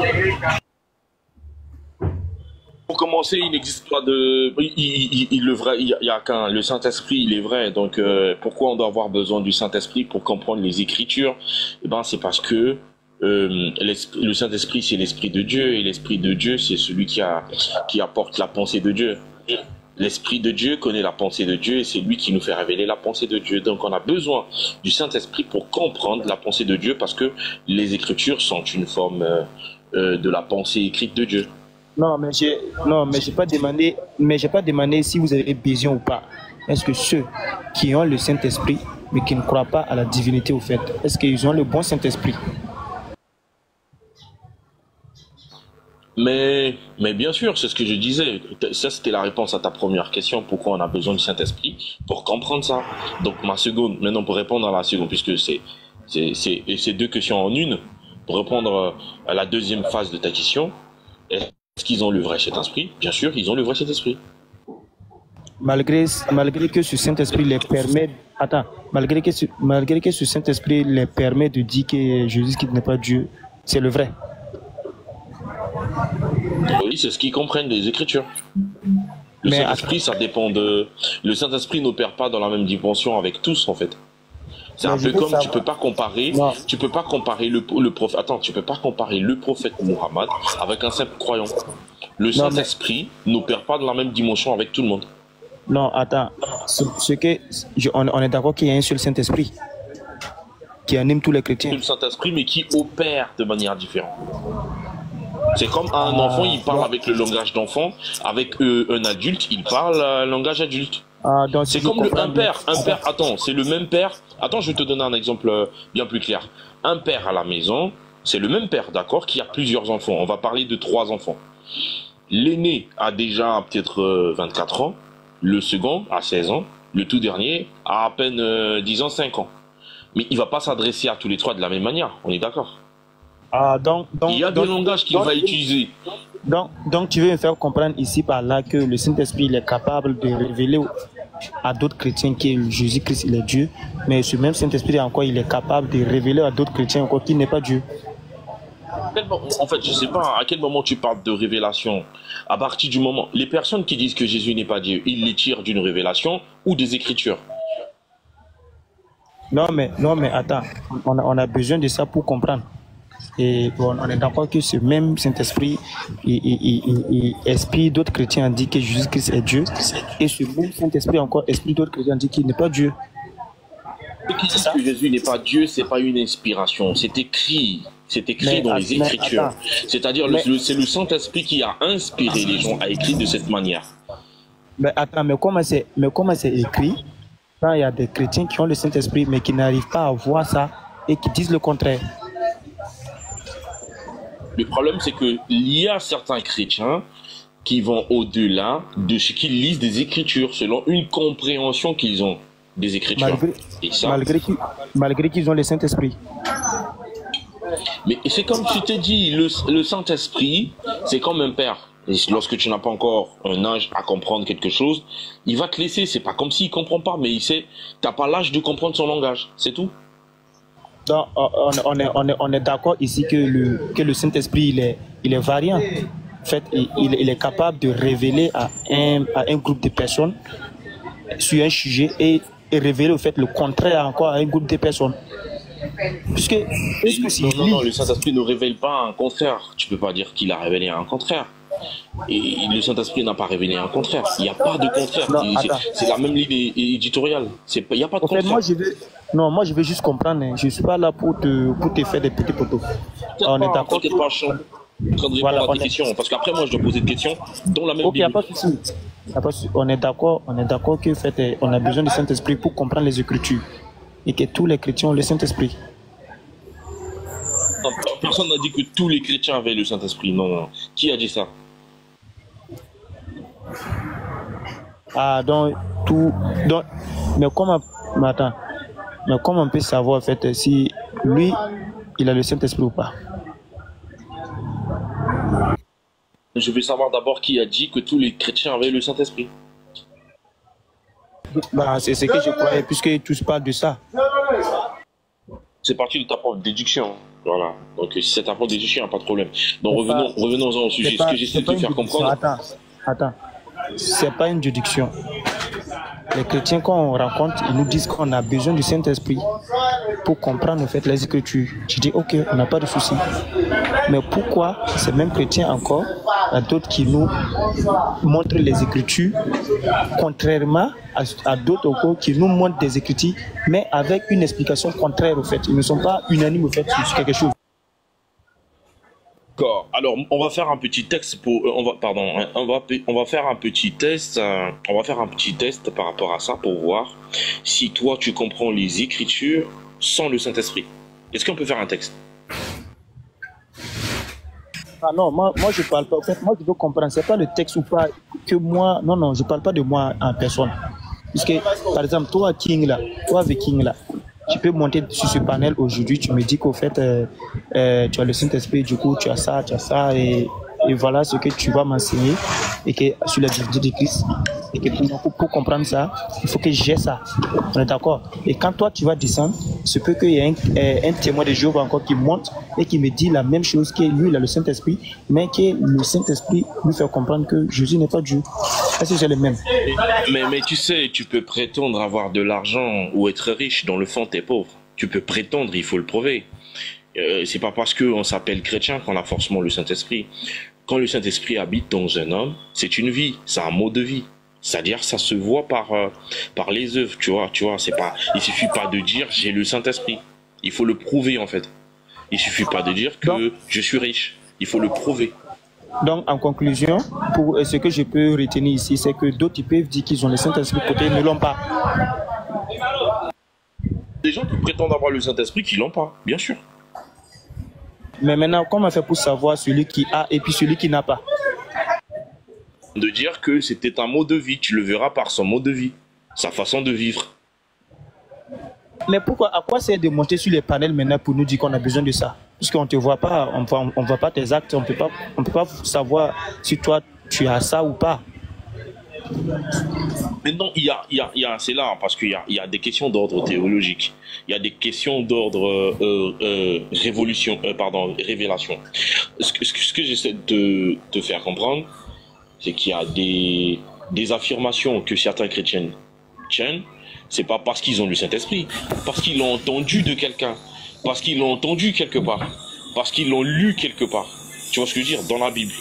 Pour commencer, il n'existe pas de... le vrai, il y a qu'un... Le Saint-Esprit, il est vrai. Donc, pourquoi on doit avoir besoin du Saint-Esprit pour comprendre les Écritures? Eh ben, c'est parce que le Saint-Esprit, c'est l'Esprit de Dieu. Et l'Esprit de Dieu, c'est celui qui apporte la pensée de Dieu. L'Esprit de Dieu connaît la pensée de Dieu et c'est lui qui nous fait révéler la pensée de Dieu. Donc, on a besoin du Saint-Esprit pour comprendre la pensée de Dieu parce que les Écritures sont une forme de la pensée écrite de Dieu. Non, mais j'ai pas demandé si vous avez besoin ou pas. Est-ce que ceux qui ont le Saint-Esprit, mais qui ne croient pas à la divinité au fait, est-ce qu'ils ont le bon Saint-Esprit? Mais bien sûr, c'est ce que je disais. Ça, c'était la réponse à ta première question. Pourquoi on a besoin du Saint-Esprit? Pour comprendre ça. Donc, ma seconde, maintenant pour répondre à la seconde, puisque c'est deux questions en une, pour répondre à la deuxième phase de ta question, est-ce qu'ils ont le vrai Saint-Esprit? Bien sûr, ils ont le vrai Saint-Esprit. Malgré que ce Saint-Esprit les permet... Attends, malgré que ce Saint-Esprit les permet de dire que Jésus-Christ n'est pas Dieu, c'est le vrai. Oui, c'est ce qu'ils comprennent des Écritures. Le Saint-Esprit, ça dépend de... Le Saint-Esprit n'opère pas dans la même dimension avec tous, en fait. C'est un peu comme tu peux pas comparer le prophète. Attends, tu peux pas comparer le prophète Muhammad avec un simple croyant. Le Saint-Esprit n'opère pas dans la même dimension avec tout le monde. Non, attends. On est d'accord qu'il y a un seul Saint-Esprit qui anime tous les chrétiens. Le Saint-Esprit, mais qui opère de manière différente. C'est comme un enfant, il parle avec le langage d'enfant, avec un adulte, il parle langage adulte. C'est comme un père. Attends, c'est le même père. Attends, je vais te donner un exemple bien plus clair. Un père à la maison, c'est le même père, d'accord, qui a plusieurs enfants. On va parler de 3 enfants. L'aîné a déjà peut-être 24 ans, le second a 16 ans, le tout dernier a à peine 10 ans, 5 ans. Mais il ne va pas s'adresser à tous les 3 de la même manière, on est d'accord? Il y a des langages qu'il va utiliser. Donc tu veux me faire comprendre ici par là que le Saint-Esprit est capable de révéler à d'autres chrétiens que Jésus-Christ il est Dieu, mais ce même Saint-Esprit encore il est capable de révéler à d'autres chrétiens encore qu'il n'est pas Dieu. En fait, je ne sais pas à quel moment tu parles de révélation. À partir du moment, les personnes qui disent que Jésus n'est pas Dieu, ils les tirent d'une révélation ou des Écritures. Non mais attends, on a besoin de ça pour comprendre. Et on est d'accord que ce même Saint-Esprit il inspire d'autres chrétiens à dire que Jésus-Christ est Dieu. Et ce même Saint-Esprit encore inspire d'autres chrétiens à dire qu'il n'est pas Dieu. Ceux qui disent que Jésus n'est pas Dieu, c'est pas une inspiration, c'est écrit. C'est écrit dans les Écritures. C'est-à-dire c'est le Saint-Esprit qui a inspiré les gens à écrire de cette manière. Mais attends, mais comment c'est écrit quand il y a des chrétiens qui ont le Saint-Esprit mais qui n'arrivent pas à voir ça et qui disent le contraire? Le problème, c'est qu'il y a certains chrétiens qui vont au-delà de ce qu'ils lisent des Écritures, selon une compréhension qu'ils ont des Écritures. Malgré qu'ils ont le Saint-Esprit. Mais c'est comme tu t'es dit, le Saint-Esprit, c'est comme un père. Et lorsque tu n'as pas encore un âge à comprendre quelque chose, il va te laisser. C'est pas comme s'il ne comprend pas, mais il sait, tu n'as pas l'âge de comprendre son langage. C'est tout. Donc, on est d'accord ici que le Saint-Esprit, il est variant. En fait, il est capable de révéler à un groupe de personnes sur un sujet et révéler au fait le contraire encore à un groupe de personnes. Non, le Saint-Esprit ne révèle pas un contraire. Tu peux pas dire qu'il a révélé un contraire. Et le Saint-Esprit n'a pas révélé un contraire. Il n'y a pas de contraire. C'est la même ligne éditoriale. Il n'y a pas de contraire. Moi, je veux juste comprendre. Je ne suis pas là pour te faire des petits poteaux. On est d'accord. T'inquiète pas, je suis en train de répondre à tes questions. Parce qu'après, moi, je dois poser des questions dans la même ligne. Ok, il n'y a pas de souci. On est d'accord que fait, on a besoin du Saint-Esprit pour comprendre les Écritures. Et que tous les chrétiens ont le Saint-Esprit. personne n'a dit que tous les chrétiens avaient le Saint-Esprit. Non, non. Qui a dit ça? Ah, donc, tout. Donc, mais comment. Attends. Mais comment on peut savoir, en fait, si lui, il a le Saint-Esprit ou pas? Je veux savoir d'abord qui a dit que tous les chrétiens avaient le Saint-Esprit. Bah, c'est ce que je croyais, puisque tous parlent de ça. C'est parti de ta propre déduction. Voilà. Donc, si c'est ta propre déduction, il n'y a pas de problème. Donc, revenons-en au sujet. Ce que j'essaie de te faire comprendre. Attends. C'est pas une déduction. Les chrétiens, quand on rencontre, ils nous disent qu'on a besoin du Saint-Esprit pour comprendre en fait les Écritures. Je dis ok, on n'a pas de souci. Mais pourquoi ces mêmes chrétiens encore, il y a d'autres qui nous montrent les Écritures, contrairement à d'autres encore qui nous montrent des Écritures, mais avec une explication contraire au fait. Ils ne sont pas unanimes au fait sur quelque chose. D'accord. Alors, on va faire un petit texte pour, on va faire un petit test, on va faire un petit test par rapport à ça pour voir si toi tu comprends les Écritures sans le Saint-Esprit. Est-ce qu'on peut faire un texte? Ah non, moi je parle pas. En fait, moi je veux comprendre. C'est pas le texte ou pas que moi. Non, je parle pas de moi en personne. Puisque, par exemple, toi King là, tu peux monter sur ce panel aujourd'hui, tu me dis qu'au fait, tu as le Saint-Esprit, du coup, tu as ça, et voilà ce que tu vas m'enseigner, et que sur la divinité de Christ, et que pour comprendre ça, il faut que j'ai ça. On est d'accord? Et quand toi, tu vas descendre, il peut qu'il y ait un témoin de Jéhovah encore qui monte et qui me dit la même chose, que lui, il a le Saint-Esprit, mais que le Saint-Esprit lui fait comprendre que Jésus n'est pas Dieu. Est-ce que j'ai le même? Mais tu sais, tu peux prétendre avoir de l'argent ou être riche, dans le fond, t'es pauvre. Tu peux prétendre, il faut le prouver. C'est pas parce qu'on s'appelle chrétien qu'on a forcément le Saint-Esprit. Quand le Saint-Esprit habite dans un homme, c'est une vie, c'est un mode de vie. C'est-à-dire, ça se voit par les œuvres, tu vois, c'est pas, il suffit pas de dire j'ai le Saint-Esprit. Il faut le prouver, en fait. Il suffit pas de dire que je suis riche. Il faut le prouver. Donc, en conclusion, pour ce que je peux retenir ici, c'est que d'autres peuvent dire qu'ils ont le Saint-Esprit côté, ils ne l'ont pas. Des gens qui prétendent avoir le Saint-Esprit qui l'ont pas, bien sûr. Mais maintenant, comment on fait pour savoir celui qui a et puis celui qui n'a pas? De dire que c'était un mode de vie, tu le verras par son mode de vie, sa façon de vivre. Mais pourquoi, à quoi c'est de monter sur les panels maintenant pour nous dire qu'on a besoin de ça? Puisqu'on ne te voit pas, on ne voit pas tes actes, on ne peut pas savoir si toi tu as ça ou pas. Maintenant, c'est là, parce qu'il y a des questions d'ordre théologique, il y a des questions d'ordre révélation. Ce que j'essaie de te faire comprendre, c'est qu'il y a des affirmations que certains chrétiens tiennent, c'est pas parce qu'ils ont le Saint-Esprit, parce qu'ils l'ont entendu de quelqu'un, parce qu'ils l'ont entendu quelque part, parce qu'ils l'ont lu quelque part. Tu vois ce que je veux dire? Dans la Bible.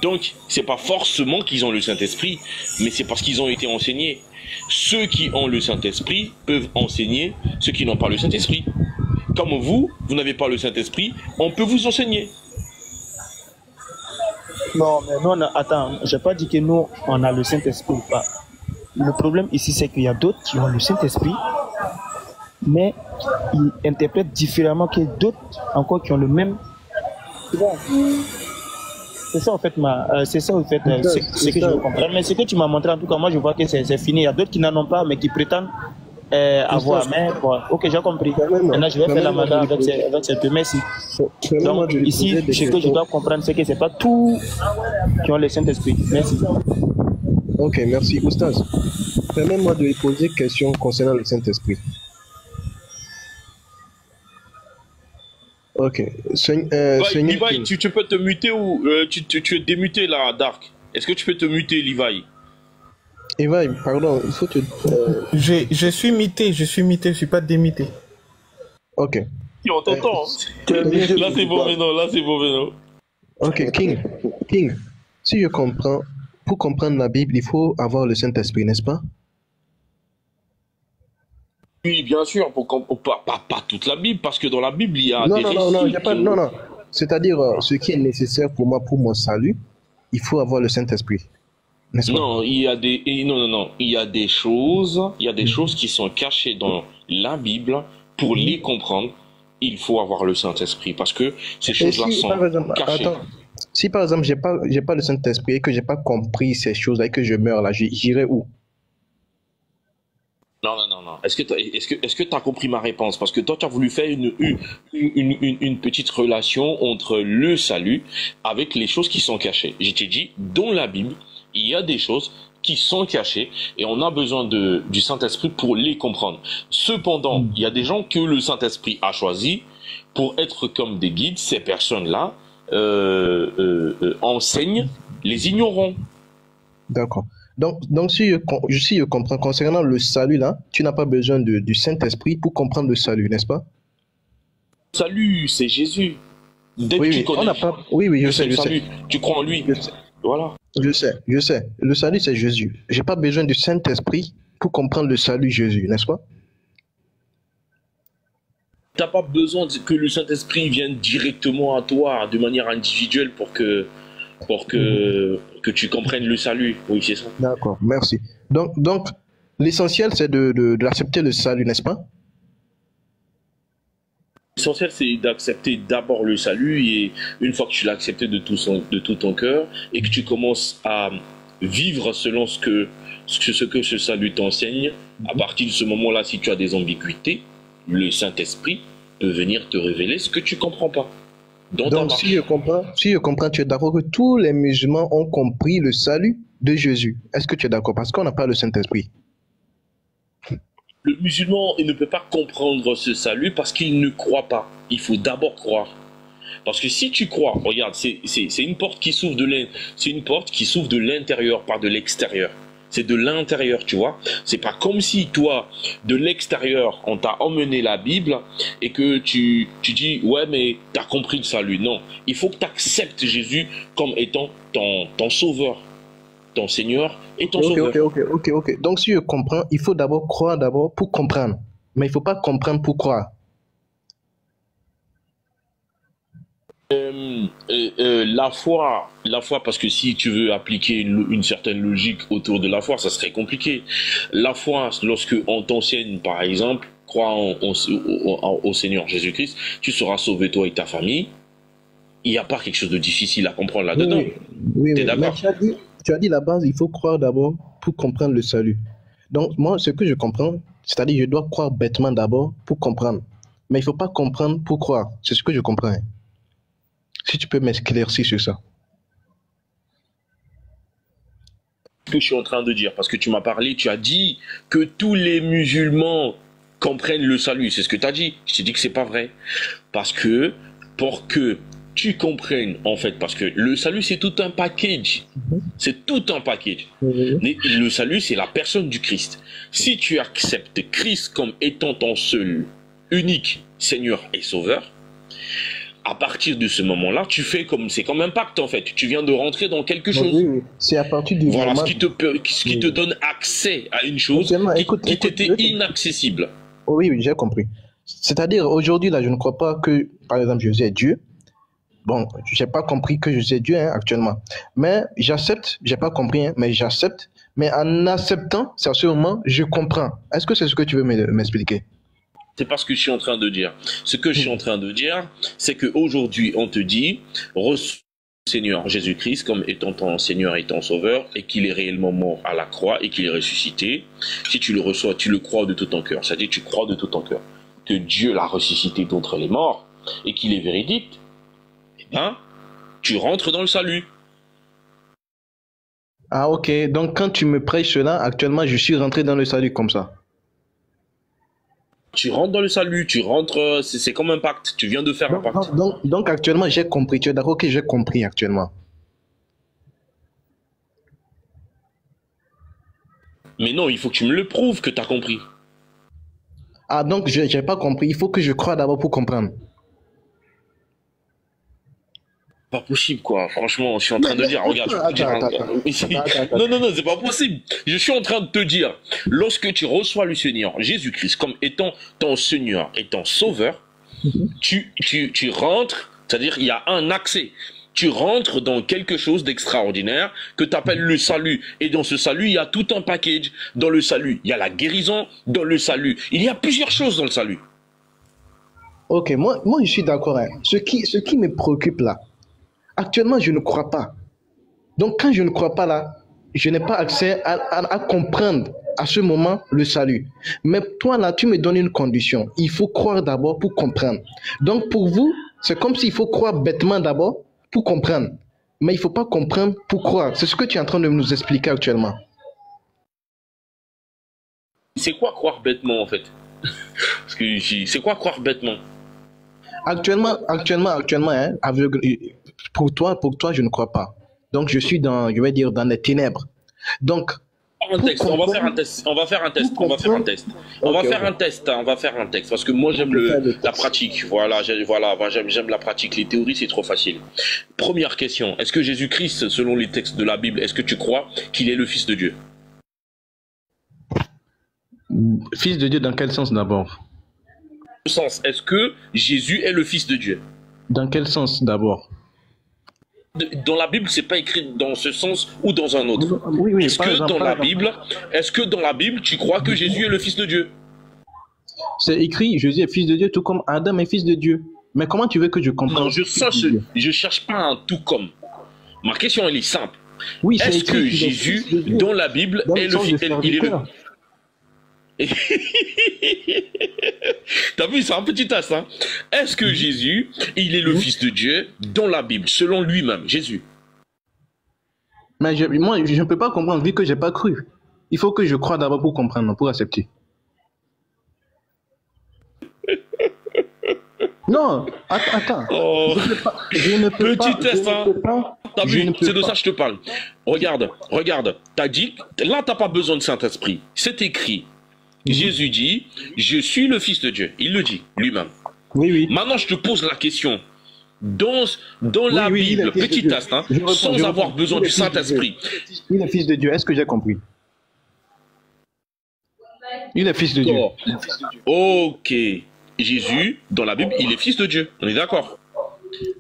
Donc, c'est pas forcément qu'ils ont le Saint-Esprit, mais c'est parce qu'ils ont été enseignés. Ceux qui ont le Saint-Esprit peuvent enseigner ceux qui n'ont pas le Saint-Esprit. Comme vous n'avez pas le Saint-Esprit, on peut vous enseigner. Non, mais non, attends, j'ai pas dit que nous, on a le Saint-Esprit ou pas. Le problème ici, c'est qu'il y a d'autres qui ont le Saint-Esprit, mais ils interprètent différemment que d'autres encore qui ont le même. C'est ça en fait, ce que je veux comprendre. Mais ce que tu m'as montré, en tout cas, moi je vois que c'est fini. Il y a d'autres qui n'en ont pas, mais qui prétendent avoir. Mais bon, ok, j'ai compris. Maintenant, je vais faire la mandat avec ces deux. Merci. Donc, ici, ce que je dois comprendre, c'est que ce n'est pas tous qui ont le Saint-Esprit. Merci. Ok, merci. Oustaz, permets-moi de lui poser une question concernant le Saint-Esprit. Ok. Levi, tu peux te muter ou tu es démuté là, Dark? Est-ce que tu peux te muter, Levi? Levi, pardon, il faut te... Je suis muté, je suis pas démuté. Ok. On t'entend. Là c'est bon maintenant, Ok, King, si je comprends, pour comprendre la Bible, il faut avoir le Saint-Esprit, n'est-ce pas? Oui, bien sûr, pas toute la Bible, parce que dans la Bible, il y a des récits. Non. C'est-à-dire, ce qui est nécessaire pour moi, pour mon salut, il faut avoir le Saint-Esprit, n'est-ce pas? Non, il y a des choses qui sont cachées dans la Bible pour les comprendre. il faut avoir le Saint-Esprit parce que ces Et choses-là si, sont par exemple, cachées. attends, si par exemple, j'ai pas le Saint-Esprit et que j'ai pas compris ces choses-là et que je meurs là, j'irai où? Non, non, non, non. Est-ce que tu as compris ma réponse? Parce que toi, tu as voulu faire une petite relation entre le salut avec les choses qui sont cachées. Je t'ai dit, dans la Bible, il y a des choses qui sont cachées et on a besoin du Saint-Esprit pour les comprendre. Cependant, il y a des gens que le Saint-Esprit a choisi pour être comme des guides. Ces personnes-là enseignent les ignorants. D'accord. Donc si je comprends, concernant le salut là, tu n'as pas besoin du Saint-Esprit pour comprendre le salut, n'est-ce pas? Salut, c'est Jésus. Dès que Oui, tu oui, connais oui, je le sais, je sais. salut, tu crois en lui. Je sais. Voilà. Je sais. Le salut, c'est Jésus. J'ai pas besoin du Saint-Esprit pour comprendre le salut Jésus, n'est-ce pas? T'as pas besoin que le Saint-Esprit vienne directement à toi de manière individuelle pour que tu comprennes le salut. Oui, c'est ça. D'accord, merci. Donc l'essentiel, c'est d'accepter le salut, n'est-ce pas? L'essentiel, c'est d'accepter d'abord le salut et une fois que tu l'as accepté de tout ton cœur et que tu commences à vivre selon ce que ce salut t'enseigne, à partir de ce moment-là, si tu as des ambiguïtés, le Saint-Esprit peut venir te révéler ce que tu comprends pas. Donc si je comprends, tu es d'accord que tous les musulmans ont compris le salut de Jésus. Est-ce que tu es d'accord? Parce qu'on n'a pas le Saint-Esprit. Le musulman, il ne peut pas comprendre ce salut parce qu'il ne croit pas. Il faut d'abord croire. Parce que si tu crois, regarde, c'est une porte qui s'ouvre de l'intérieur, pas de l'extérieur. C'est de l'intérieur, tu vois. C'est pas comme si toi, de l'extérieur, on t'a emmené la Bible et que tu dis, ouais, mais t'as compris le salut. Non, il faut que tu acceptes Jésus comme étant ton sauveur, ton Seigneur et ton sauveur. Ok. Donc si je comprends, il faut d'abord croire pour comprendre. Mais il ne faut pas comprendre pour croire. La foi, parce que si tu veux appliquer une certaine logique autour de la foi, ça serait compliqué. La foi, lorsque on t'enseigne, par exemple, crois au Seigneur Jésus-Christ, tu seras sauvé toi et ta famille. Il n'y a pas quelque chose de difficile à comprendre là-dedans. Oui, T'es d'accord? Tu as dit la base, il faut croire d'abord pour comprendre le salut. Donc moi, ce que je comprends, c'est-à-dire je dois croire bêtement d'abord pour comprendre. Mais il ne faut pas comprendre pour croire. C'est ce que je comprends. Si tu peux m'éclaircir sur ça. Ce que je suis en train de dire, parce que tu m'as parlé, tu as dit que tous les musulmans comprennent le salut. C'est ce que tu as dit. Je t'ai dit que c'est pas vrai. Parce que, pour que tu comprennes, en fait, parce que le salut, c'est tout un package. C'est tout un package. Mais le salut, c'est la personne du Christ. Si tu acceptes Christ comme étant ton seul, unique Seigneur et Sauveur, à partir de ce moment-là, c'est comme un pacte en fait. Tu viens de rentrer dans quelque chose. Oui. C'est à partir du moment... ce qui te donne accès à une chose qui t'était inaccessible. Oui, j'ai compris. C'est-à-dire, aujourd'hui, là, je ne crois pas que, par exemple, Jésus est Dieu. Bon, je n'ai pas compris que Jésus est Dieu actuellement. Mais j'accepte, je n'ai pas compris, mais j'accepte. Mais en acceptant, c'est à ce moment, je comprends. Est-ce que c'est ce que tu veux m'expliquer? C'est pas ce que je suis en train de dire. Ce que je suis en train de dire, c'est qu'aujourd'hui, on te dit, reçois le Seigneur Jésus-Christ comme étant ton Seigneur et ton Sauveur, et qu'il est réellement mort à la croix et qu'il est ressuscité. Si tu le reçois, tu le crois de tout ton cœur. C'est-à-dire, tu crois de tout ton cœur que Dieu l'a ressuscité d'entre les morts et qu'il est véridique. Eh bien, tu rentres dans le salut. Ah, ok. Donc, quand tu me prêches cela, actuellement, je suis rentré dans le salut comme ça. Tu rentres dans le salut, tu rentres, c'est comme un pacte, tu viens de faire un pacte. Donc actuellement, j'ai compris, tu es d'accord que j'ai compris actuellement. Mais non, il faut que tu me le prouves que tu as compris. Ah, donc je n'ai pas compris, il faut que je croie d'abord pour comprendre. Pas possible quoi, franchement, je suis en train de dire, regarde, non, c'est pas possible. Je suis en train de te dire, lorsque tu reçois le Seigneur Jésus-Christ comme étant ton Seigneur et ton Sauveur, tu rentres, c'est-à-dire il y a un accès. Tu rentres dans quelque chose d'extraordinaire que tu appelles le salut. Et dans ce salut, il y a tout un package. Dans le salut, il y a la guérison. Dans le salut, il y a plusieurs choses dans le salut. Ok, moi je suis d'accord. Hein. Ce qui me préoccupe là, actuellement, je ne crois pas. Donc, quand je ne crois pas là, je n'ai pas accès à comprendre à ce moment le salut. Mais toi là, tu me donnes une condition. Il faut croire d'abord pour comprendre. Donc, pour vous, c'est comme s'il faut croire bêtement d'abord pour comprendre. Mais il ne faut pas comprendre pour croire. C'est ce que tu es en train de nous expliquer actuellement. C'est quoi croire bêtement en fait? Parce que c'est quoi croire bêtement? Actuellement, hein, pour toi, je ne crois pas. Donc, je suis dans les ténèbres. Donc, on va faire un test. On va faire un test. Parce que moi, j'aime la pratique. Voilà, j'aime la pratique. Les théories, c'est trop facile. Première question. Est-ce que Jésus-Christ, selon les textes de la Bible, est-ce que tu crois qu'il est le Fils de Dieu? Fils de Dieu dans quel sens d'abord? Est-ce que Jésus est le Fils de Dieu? Dans quel sens d'abord? Dans la Bible, c'est pas écrit dans ce sens ou dans un autre. Oui, est-ce que dans la Bible, tu crois que Jésus est le Fils de Dieu? C'est écrit, Jésus est Fils de Dieu, tout comme Adam est Fils de Dieu. Mais comment tu veux que je comprenne? Non, je cherche pas un tout comme. Ma question, elle est simple. Oui, est-ce que Jésus, dans la Bible, est le Fils de Dieu? T'as vu, c'est un petit tas, hein? Est-ce que Jésus, il est le Fils de Dieu dans la Bible, selon lui-même, Jésus? Mais moi, je ne peux pas comprendre vu que je n'ai pas cru. Il faut que je croie d'abord pour comprendre, pour accepter. Non, attends. Oh, je ne peux petit pas, test, hein? T'as vu, c'est de ça que je te parle. Regarde. T'as dit, là, t'as pas besoin de Saint-Esprit. C'est écrit. Jésus dit, je suis le Fils de Dieu. Il le dit lui-même. Oui. Maintenant, je te pose la question. Dans la Bible, petit test, hein, sans avoir besoin du Saint-Esprit. Il est Fils de Dieu. Est-ce que j'ai compris? Il est Fils de Dieu. Ok. Jésus, dans la Bible, il est Fils de Dieu. On est d'accord?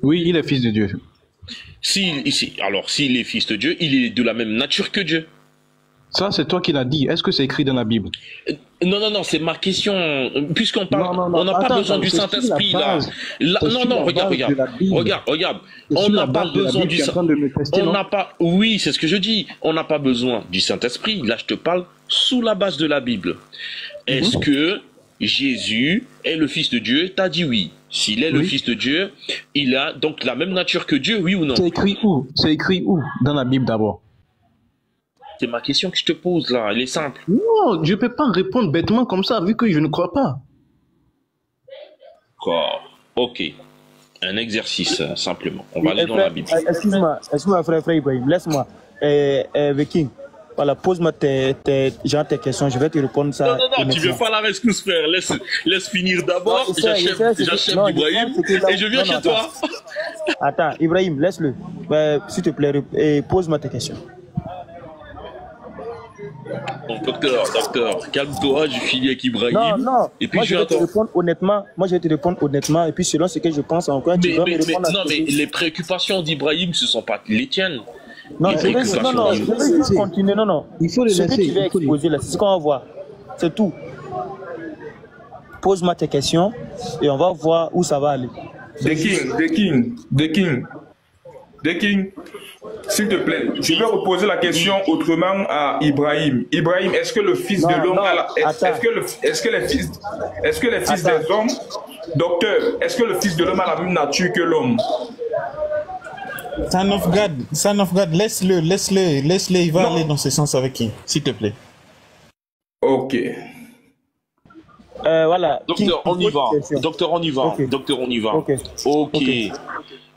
Oui, il est Fils de Dieu. Alors, s'il est Fils de Dieu, il est de la même nature que Dieu. Ça, c'est toi qui l'as dit. Est-ce que c'est écrit dans la Bible? Non, c'est ma question. Puisqu'on parle, on n'a pas besoin du Saint-Esprit, là. Non, regarde. On n'a pas besoin du Saint-Esprit. Oui, c'est ce que je dis. On n'a pas besoin du Saint-Esprit. Là, je te parle sous la base de la Bible. Est-ce que Jésus est le Fils de Dieu? T'as dit oui. S'il est le Fils de Dieu, il a donc la même nature que Dieu, oui ou non? C'est écrit où? C'est écrit où? Dans la Bible d'abord. C'est ma question que je te pose là, elle est simple. Non, je ne peux pas répondre bêtement comme ça, vu que je ne crois pas. D'accord. Ok. Un exercice, simplement. On va aller dans la Bible. Excuse-moi, frère Ibrahim, laisse-moi. Viking, voilà, pose-moi tes questions, je vais te répondre ça. Non, tu veux pas la rescousse, frère. Laisse finir d'abord. J'achève Ibrahim et je viens chez toi. Attends, Ibrahim, laisse-le. S'il te plaît, pose-moi tes questions. Bon, docteur, calme-toi, je finis avec Ibrahim. Non, et puis moi, je vais te répondre honnêtement. Et puis selon ce que je pense encore, tu vas me répondre. Mais les préoccupations d'Ibrahim, ce ne sont pas les tiennes. Non, je vais juste continuer. Non. Il faut les laisser. Ce que tu vas exposer là, c'est ce qu'on va voir. C'est tout. Pose-moi tes questions et on va voir où ça va aller. The King, s'il te plaît, je vais reposer la question autrement à Ibrahim. Ibrahim, est-ce que le Fils de l'homme est-ce que les fils des hommes, docteur, est-ce que le Fils de l'homme a la même nature que l'homme? Son of God, laisse-le, il va aller dans ce sens avec qui, s'il te plaît. Ok. Voilà. Docteur, on y va. Ok.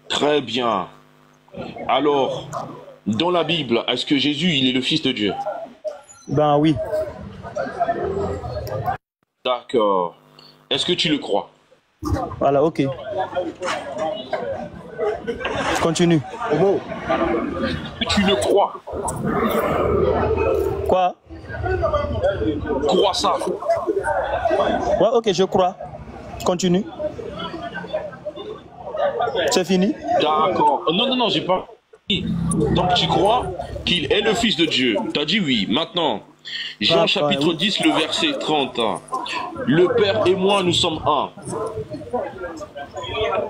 Très bien. Alors, dans la Bible, est-ce que Jésus, il est le Fils de Dieu? Ben oui. D'accord. Est-ce que tu le crois? Voilà, ok. Continue. Tu le crois? Quoi? Crois ça. Ouais, ok, je crois. Continue. C'est fini? D'accord. Non, j'ai pas. Donc tu crois qu'il est le Fils de Dieu? T'as dit oui. Maintenant, Jean chapitre 10, le verset 30. Le Père et moi, nous sommes un.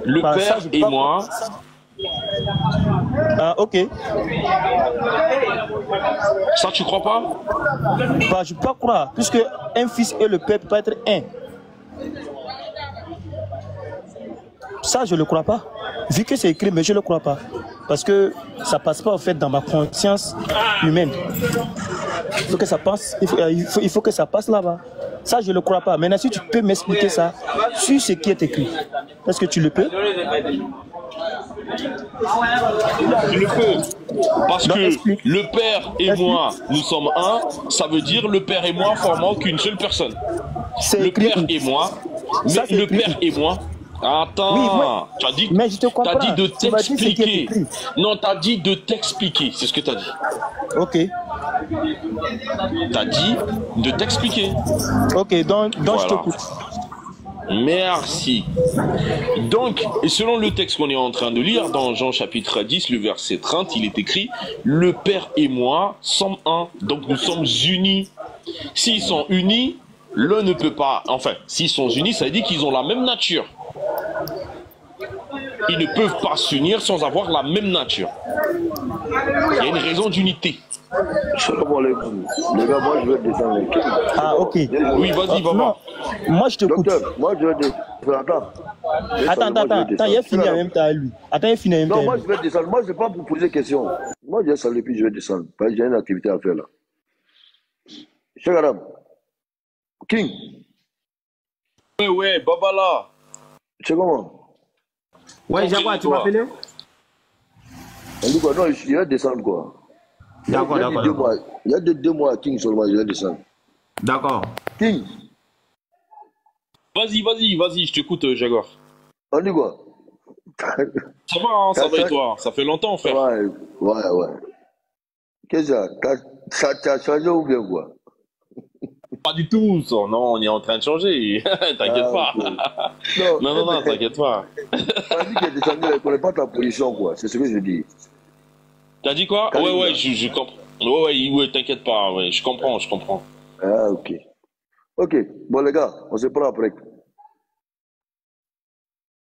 Le Bah, ça, père je peux et pas moi. Ah, ok. Ça, tu crois pas? Bah, je peux pas croire, puisque un fils et le père peuvent pas être un. Ça, je le crois pas. Vu que c'est écrit, mais je le crois pas. Parce que ça passe pas, en fait, dans ma conscience humaine. Il faut que ça passe, il faut que ça passe là-bas. Ça, je le crois pas. Maintenant, si tu peux m'expliquer ça sur ce qui est écrit, est-ce que tu le peux? Tu le peux. Parce Donc, que explique. le père et Explique. moi, nous sommes un. Ça veut dire le père et moi formant qu'une seule personne. C'est Le écrit père où? et moi. Mais Ça, c'est le écrit père et moi. Attends, Oui, moi- tu as dit, mais je te comprends. t'as dit de Tu m'as dit ce qui est t'expliquer. écrit. Non, tu as dit de t'expliquer. C'est ce que tu as dit. Ok. Tu as dit de t'expliquer. Ok, donc je Voilà. t'écoute. Merci. Donc, et selon le texte qu'on est en train de lire, dans Jean chapitre 10, le verset 30, il est écrit « Le Père et moi sommes un ». Donc nous sommes unis. S'ils sont unis, l'un ne peut pas... Enfin, s'ils sont unis, ça veut dire qu'ils ont la même nature. Ils ne peuvent pas s'unir sans avoir la même nature. Il y a une raison d'unité. Salam alaikum. Les gars, moi je vais descendre les Kings. Ah, ok. Oui, vas-y, va Non, voir. moi je t'écoute. Docteur, moi je vais descendre. Attends, il a fini en même temps à lui. Attends, il a fini en même temps. Non, moi je vais descendre. Moi, c'est pas pour poser question. Moi, je vais saluer puis je vais descendre. Parce que j'ai une activité à faire là. Cheikh Adam. King. Ouais, Baba là. C'est comment? Ouais, Jaguar, tu m'as appelé? On dit quoi? Non, je vais descendre quoi. D'accord, d'accord. Il y a 2 mois à King seulement, je vais descendre. D'accord. King. Vas-y, je t'écoute, Jaguar. On dit quoi? Ça va, hein, ça va et toi? Ça fait longtemps, frère. Ouais. Qu'est-ce que ça? Ça a changé ou bien quoi? Pas du tout, ça. Non, on est en train de changer. T'inquiète pas. Okay. Non, t'inquiète pas. T'as dit que descendu, ne connaît pas ta position, quoi. C'est ce que je dis. T'as dit quoi? Ouais, je comprends. Ouais, t'inquiète pas. Ouais, je comprends. Ah, ok. Ok. Bon, les gars, on se prend après.